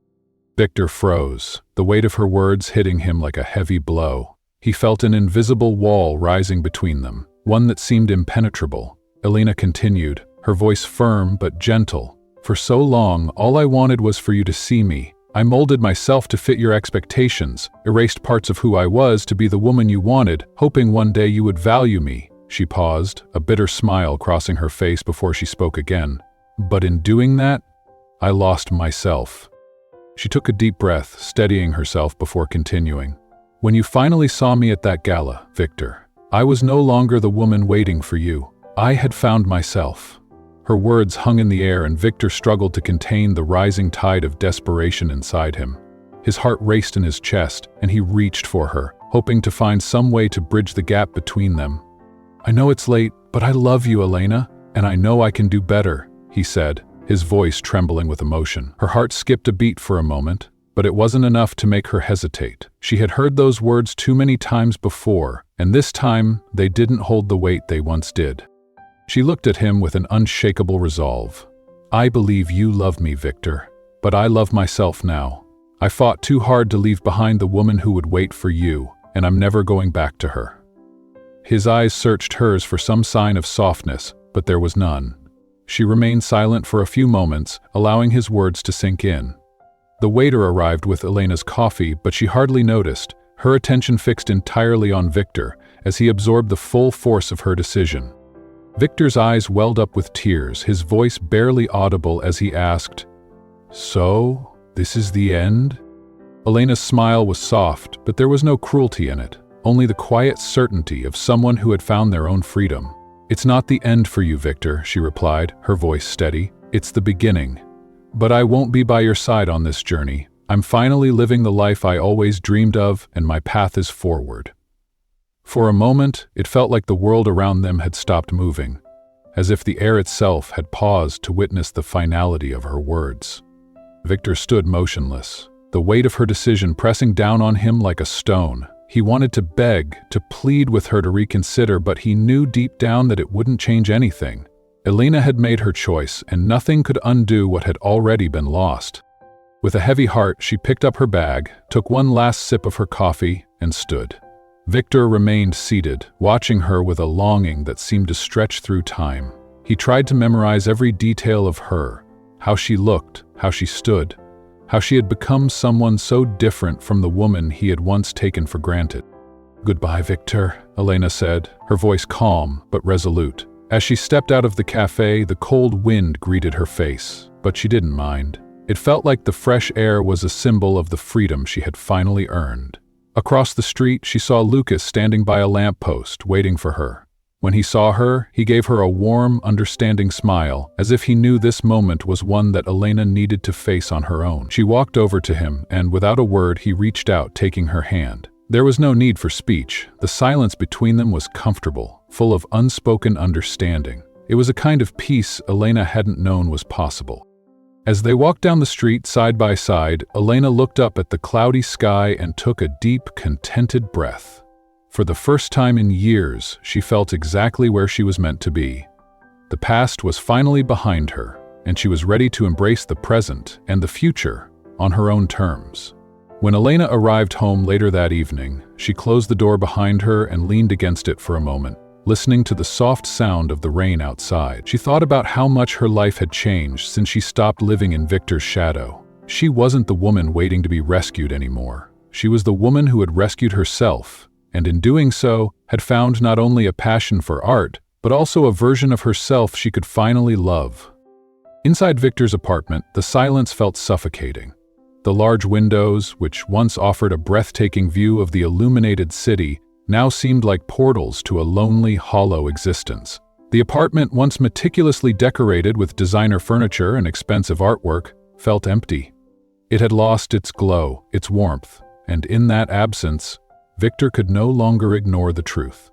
Victor froze, the weight of her words hitting him like a heavy blow. He felt an invisible wall rising between them, one that seemed impenetrable. Elena continued, her voice firm but gentle. For so long, all I wanted was for you to see me. I molded myself to fit your expectations, erased parts of who I was to be the woman you wanted, hoping one day you would value me. She paused, a bitter smile crossing her face before she spoke again. But in doing that, I lost myself. She took a deep breath, steadying herself before continuing. When you finally saw me at that gala, Victor, I was no longer the woman waiting for you. I had found myself. Her words hung in the air and Victor struggled to contain the rising tide of desperation inside him. His heart raced in his chest, and he reached for her, hoping to find some way to bridge the gap between them. I know it's late, but I love you, Elena, and I know I can do better, he said, his voice trembling with emotion. Her heart skipped a beat for a moment, but it wasn't enough to make her hesitate. She had heard those words too many times before, and this time they didn't hold the weight they once did. She looked at him with an unshakable resolve. I believe you love me, Victor, but I love myself now. I fought too hard to leave behind the woman who would wait for you, and I'm never going back to her. His eyes searched hers for some sign of softness, but there was none. She remained silent for a few moments, allowing his words to sink in. The waiter arrived with Elena's coffee, but she hardly noticed, her attention fixed entirely on Victor as he absorbed the full force of her decision. Victor's eyes welled up with tears, his voice barely audible as he asked, "So, this is the end?" Elena's smile was soft, but there was no cruelty in it, only the quiet certainty of someone who had found their own freedom. "It's not the end for you, Victor," she replied, her voice steady. "It's the beginning. But I won't be by your side on this journey. I'm finally living the life I always dreamed of, and my path is forward." For a moment, it felt like the world around them had stopped moving, as if the air itself had paused to witness the finality of her words. Victor stood motionless, the weight of her decision pressing down on him like a stone. He wanted to beg, to plead with her to reconsider, but he knew deep down that it wouldn't change anything. Elena had made her choice, and nothing could undo what had already been lost. With a heavy heart, she picked up her bag, took one last sip of her coffee, and stood. Victor remained seated, watching her with a longing that seemed to stretch through time. He tried to memorize every detail of her, how she looked, how she stood, how she had become someone so different from the woman he had once taken for granted. "Goodbye, Victor," Elena said, her voice calm but resolute. As she stepped out of the cafe, the cold wind greeted her face, but she didn't mind. It felt like the fresh air was a symbol of the freedom she had finally earned. Across the street, she saw Lucas standing by a lamppost, waiting for her. When he saw her, he gave her a warm, understanding smile, as if he knew this moment was one that Elena needed to face on her own. She walked over to him, and without a word, he reached out, taking her hand. There was no need for speech. The silence between them was comfortable, full of unspoken understanding. It was a kind of peace Elena hadn't known was possible. As they walked down the street side by side, Elena looked up at the cloudy sky and took a deep, contented breath. For the first time in years, she felt exactly where she was meant to be. The past was finally behind her, and she was ready to embrace the present and the future on her own terms. When Elena arrived home later that evening, she closed the door behind her and leaned against it for a moment, listening to the soft sound of the rain outside. She thought about how much her life had changed since she stopped living in Victor's shadow. She wasn't the woman waiting to be rescued anymore. She was the woman who had rescued herself, and in doing so, had found not only a passion for art, but also a version of herself she could finally love. Inside Victor's apartment, the silence felt suffocating. The large windows, which once offered a breathtaking view of the illuminated city, now seemed like portals to a lonely, hollow existence. The apartment, once meticulously decorated with designer furniture and expensive artwork, felt empty. It had lost its glow, its warmth, and in that absence, Victor could no longer ignore the truth.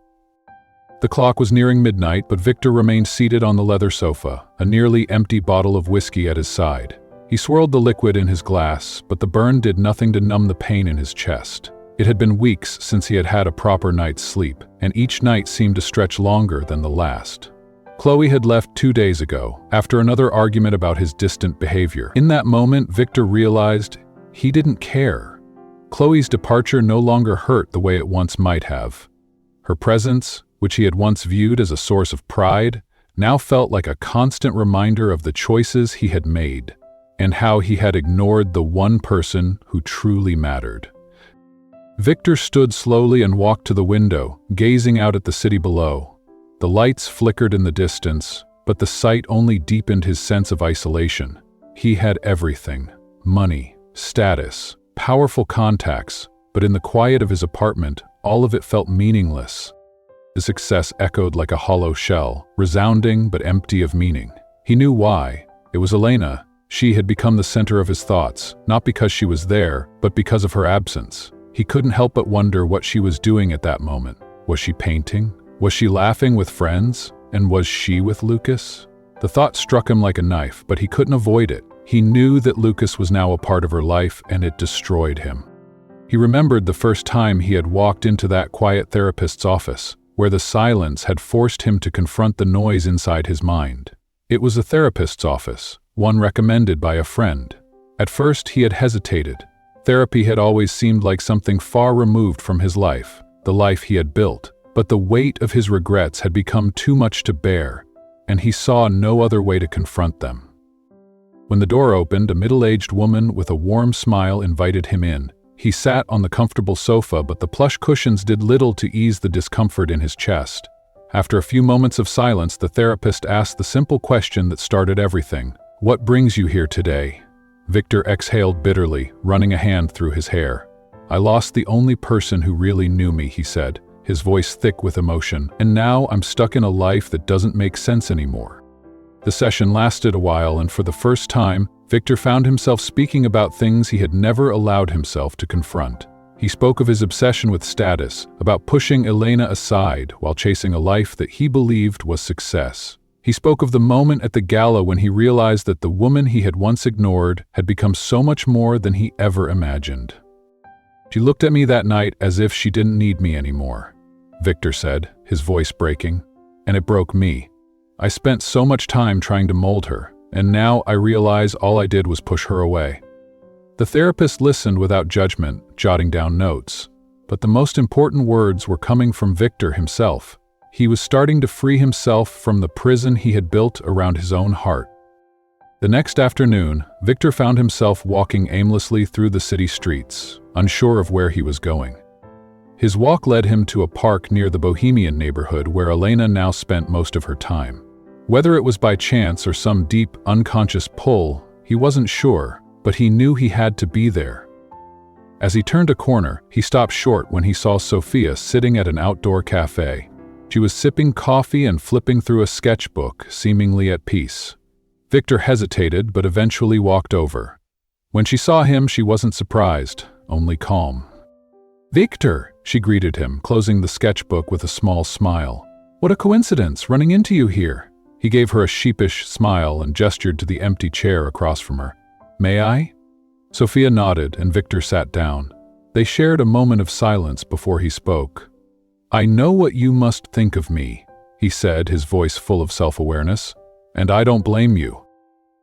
The clock was nearing midnight, but Victor remained seated on the leather sofa, a nearly empty bottle of whiskey at his side. He swirled the liquid in his glass, but the burn did nothing to numb the pain in his chest. It had been weeks since he had had a proper night's sleep, and each night seemed to stretch longer than the last. Chloe had left 2 days ago, after another argument about his distant behavior. In that moment, Victor realized he didn't care. Chloe's departure no longer hurt the way it once might have. Her presence, which he had once viewed as a source of pride, now felt like a constant reminder of the choices he had made, and how he had ignored the one person who truly mattered. Victor stood slowly and walked to the window, gazing out at the city below. The lights flickered in the distance, but the sight only deepened his sense of isolation. He had everything: money, status, powerful contacts, but in the quiet of his apartment, all of it felt meaningless. His success echoed like a hollow shell, resounding but empty of meaning. He knew why. It was Elena. She had become the center of his thoughts, not because she was there, but because of her absence. He couldn't help but wonder what she was doing at that moment. Was she painting? Was she laughing with friends? And was she with Lucas? The thought struck him like a knife, but he couldn't avoid it. He knew that Lucas was now a part of her life, and it destroyed him. He remembered the first time he had walked into that quiet therapist's office, where the silence had forced him to confront the noise inside his mind. It was a therapist's office, one recommended by a friend. At first, he had hesitated. Therapy had always seemed like something far removed from his life, the life he had built, but the weight of his regrets had become too much to bear, and he saw no other way to confront them. When the door opened, a middle-aged woman with a warm smile invited him in. He sat on the comfortable sofa, but the plush cushions did little to ease the discomfort in his chest. After a few moments of silence, the therapist asked the simple question that started everything. "What brings you here today?" Victor exhaled bitterly, running a hand through his hair. "I lost the only person who really knew me," he said, his voice thick with emotion, "and now I'm stuck in a life that doesn't make sense anymore." The session lasted a while, and for the first time, Victor found himself speaking about things he had never allowed himself to confront. He spoke of his obsession with status, about pushing Elena aside while chasing a life that he believed was success. He spoke of the moment at the gala when he realized that the woman he had once ignored had become so much more than he ever imagined. "She looked at me that night as if she didn't need me anymore," Victor said, his voice breaking, "and it broke me. I spent so much time trying to mold her, and now I realize all I did was push her away." The therapist listened without judgment, jotting down notes. But the most important words were coming from Victor himself. He was starting to free himself from the prison he had built around his own heart. The next afternoon, Victor found himself walking aimlessly through the city streets, unsure of where he was going. His walk led him to a park near the Bohemian neighborhood where Elena now spent most of her time. Whether it was by chance or some deep, unconscious pull, he wasn't sure, but he knew he had to be there. As he turned a corner, he stopped short when he saw Sophia sitting at an outdoor cafe. She was sipping coffee and flipping through a sketchbook, seemingly at peace. Victor hesitated, but eventually walked over. When she saw him, she wasn't surprised, only calm. "Victor," she greeted him, closing the sketchbook with a small smile. "What a coincidence, running into you here." He gave her a sheepish smile and gestured to the empty chair across from her. "May I?" Sophia nodded, and Victor sat down. They shared a moment of silence before he spoke. "I know what you must think of me," he said, his voice full of self-awareness, "and I don't blame you."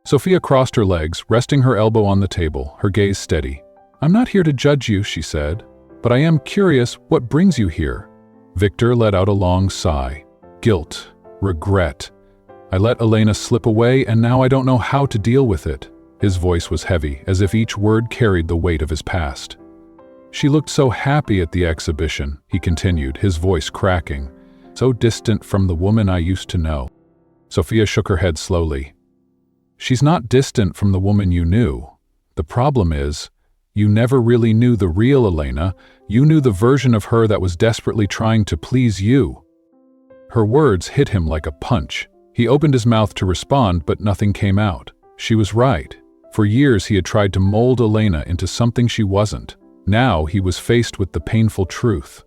Sophia crossed her legs, resting her elbow on the table, her gaze steady. "I'm not here to judge you," she said, "but I am curious what brings you here." Victor let out a long sigh. "Guilt, regret. I let Elena slip away, and now I don't know how to deal with it." His voice was heavy, as if each word carried the weight of his past. "She looked so happy at the exhibition," he continued, his voice cracking, "so distant from the woman I used to know." Sophia shook her head slowly. "She's not distant from the woman you knew. The problem is, you never really knew the real Elena. You knew the version of her that was desperately trying to please you." Her words hit him like a punch. He opened his mouth to respond, but nothing came out. She was right. For years he had tried to mold Elena into something she wasn't. Now he was faced with the painful truth.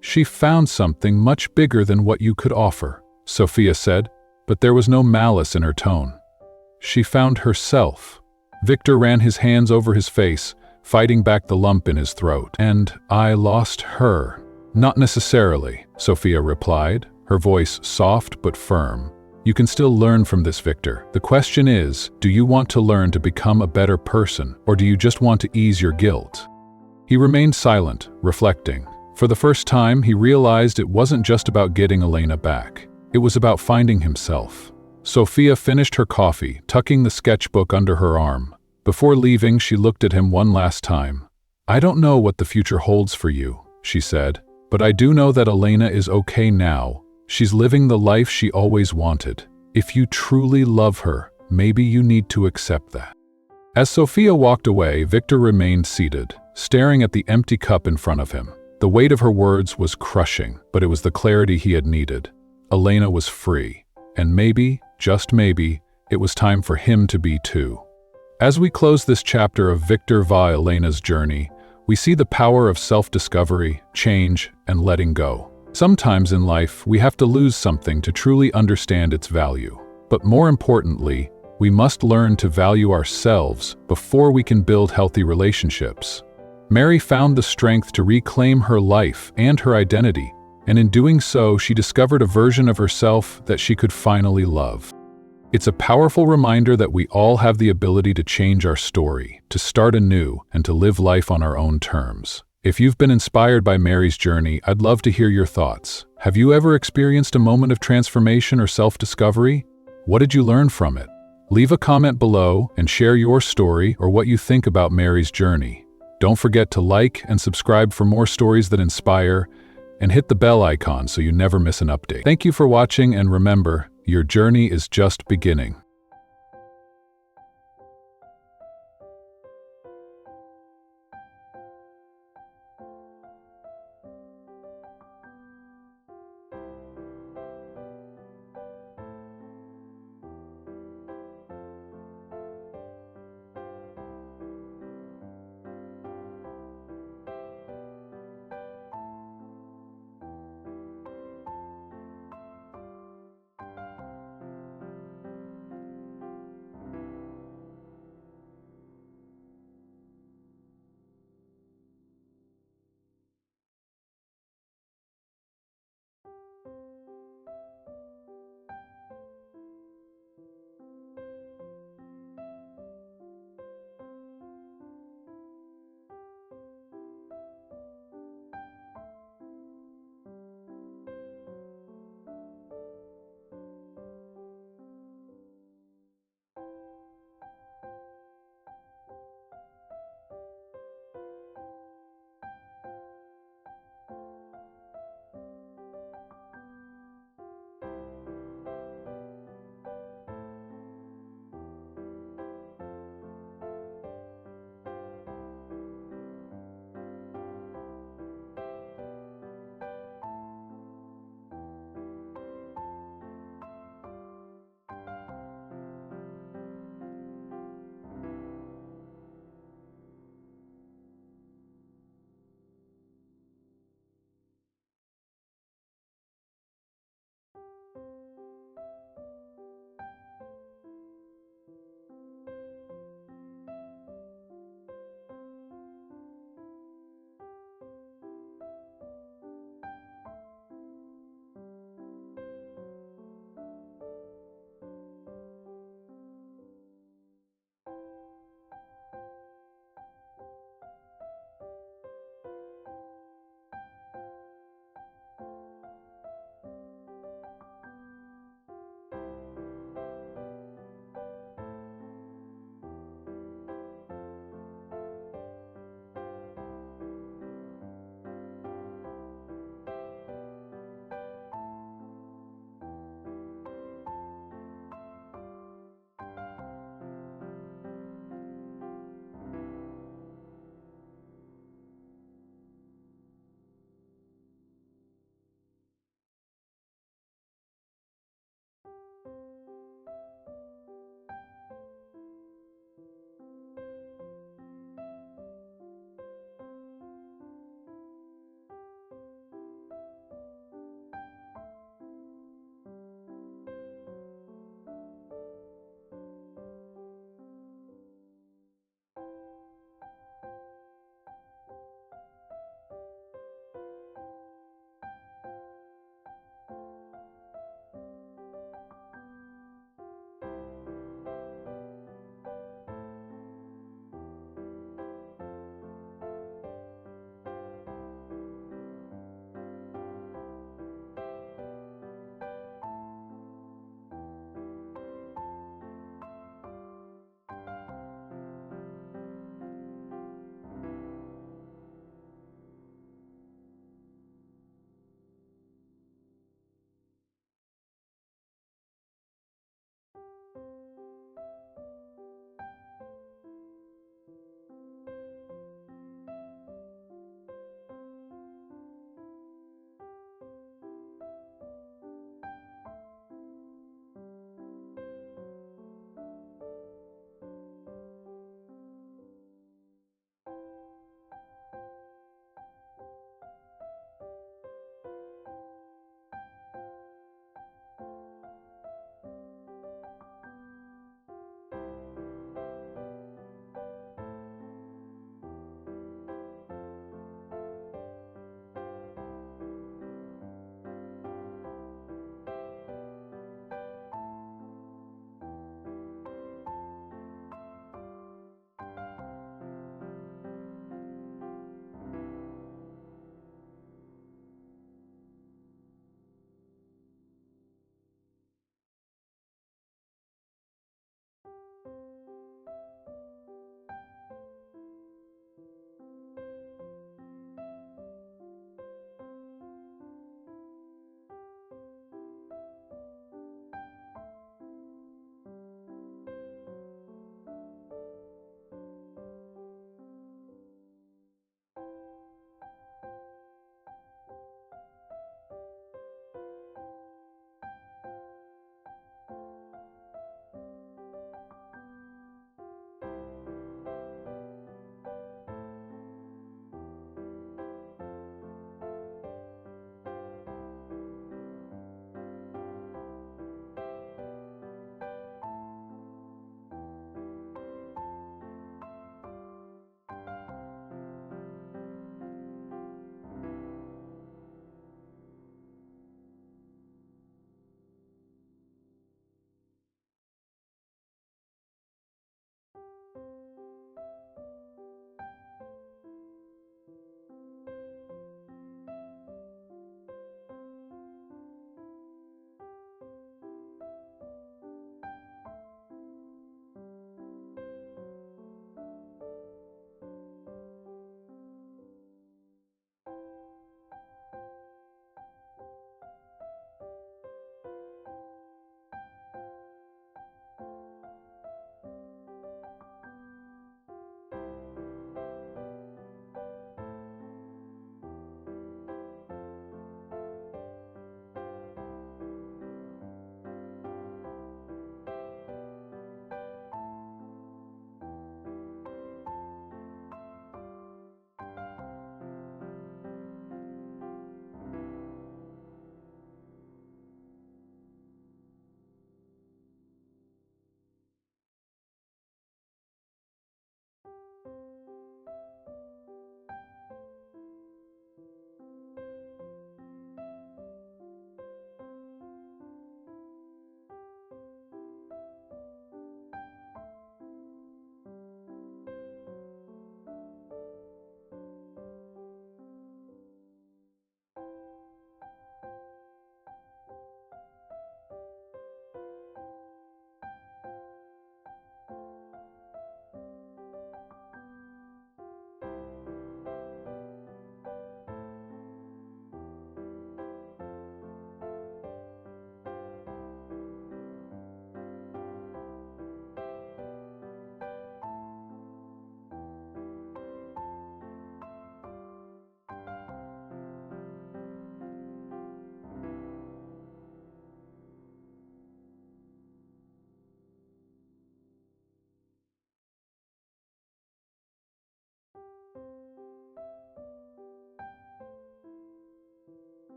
"She found something much bigger than what you could offer," Sophia said, but there was no malice in her tone. "She found herself." Victor ran his hands over his face, fighting back the lump in his throat. "And I lost her." "Not necessarily," Sophia replied, her voice soft but firm. "You can still learn from this, Victor. The question is, do you want to learn to become a better person, or do you just want to ease your guilt?" He remained silent, reflecting. For the first time, he realized it wasn't just about getting Elena back. It was about finding himself. Sophia finished her coffee, tucking the sketchbook under her arm. Before leaving, she looked at him one last time. "I don't know what the future holds for you," she said, "but I do know that Elena is okay now. She's living the life she always wanted. If you truly love her, maybe you need to accept that." As Sophia walked away, Victor remained seated, staring at the empty cup in front of him. The weight of her words was crushing, but it was the clarity he had needed. Elena was free, and maybe, just maybe, it was time for him to be too. As we close this chapter of Victor va Elena's journey, we see the power of self-discovery, change, and letting go. Sometimes in life, we have to lose something to truly understand its value. But more importantly, we must learn to value ourselves before we can build healthy relationships. Mary found the strength to reclaim her life and her identity, and in doing so, she discovered a version of herself that she could finally love. It's a powerful reminder that we all have the ability to change our story, to start anew, and to live life on our own terms. If you've been inspired by Mary's journey, I'd love to hear your thoughts. Have you ever experienced a moment of transformation or self-discovery? What did you learn from it? Leave a comment below and share your story or what you think about Mary's journey. Don't forget to like and subscribe for more stories that inspire, and hit the bell icon so you never miss an update. Thank you for watching, and remember, your journey is just beginning.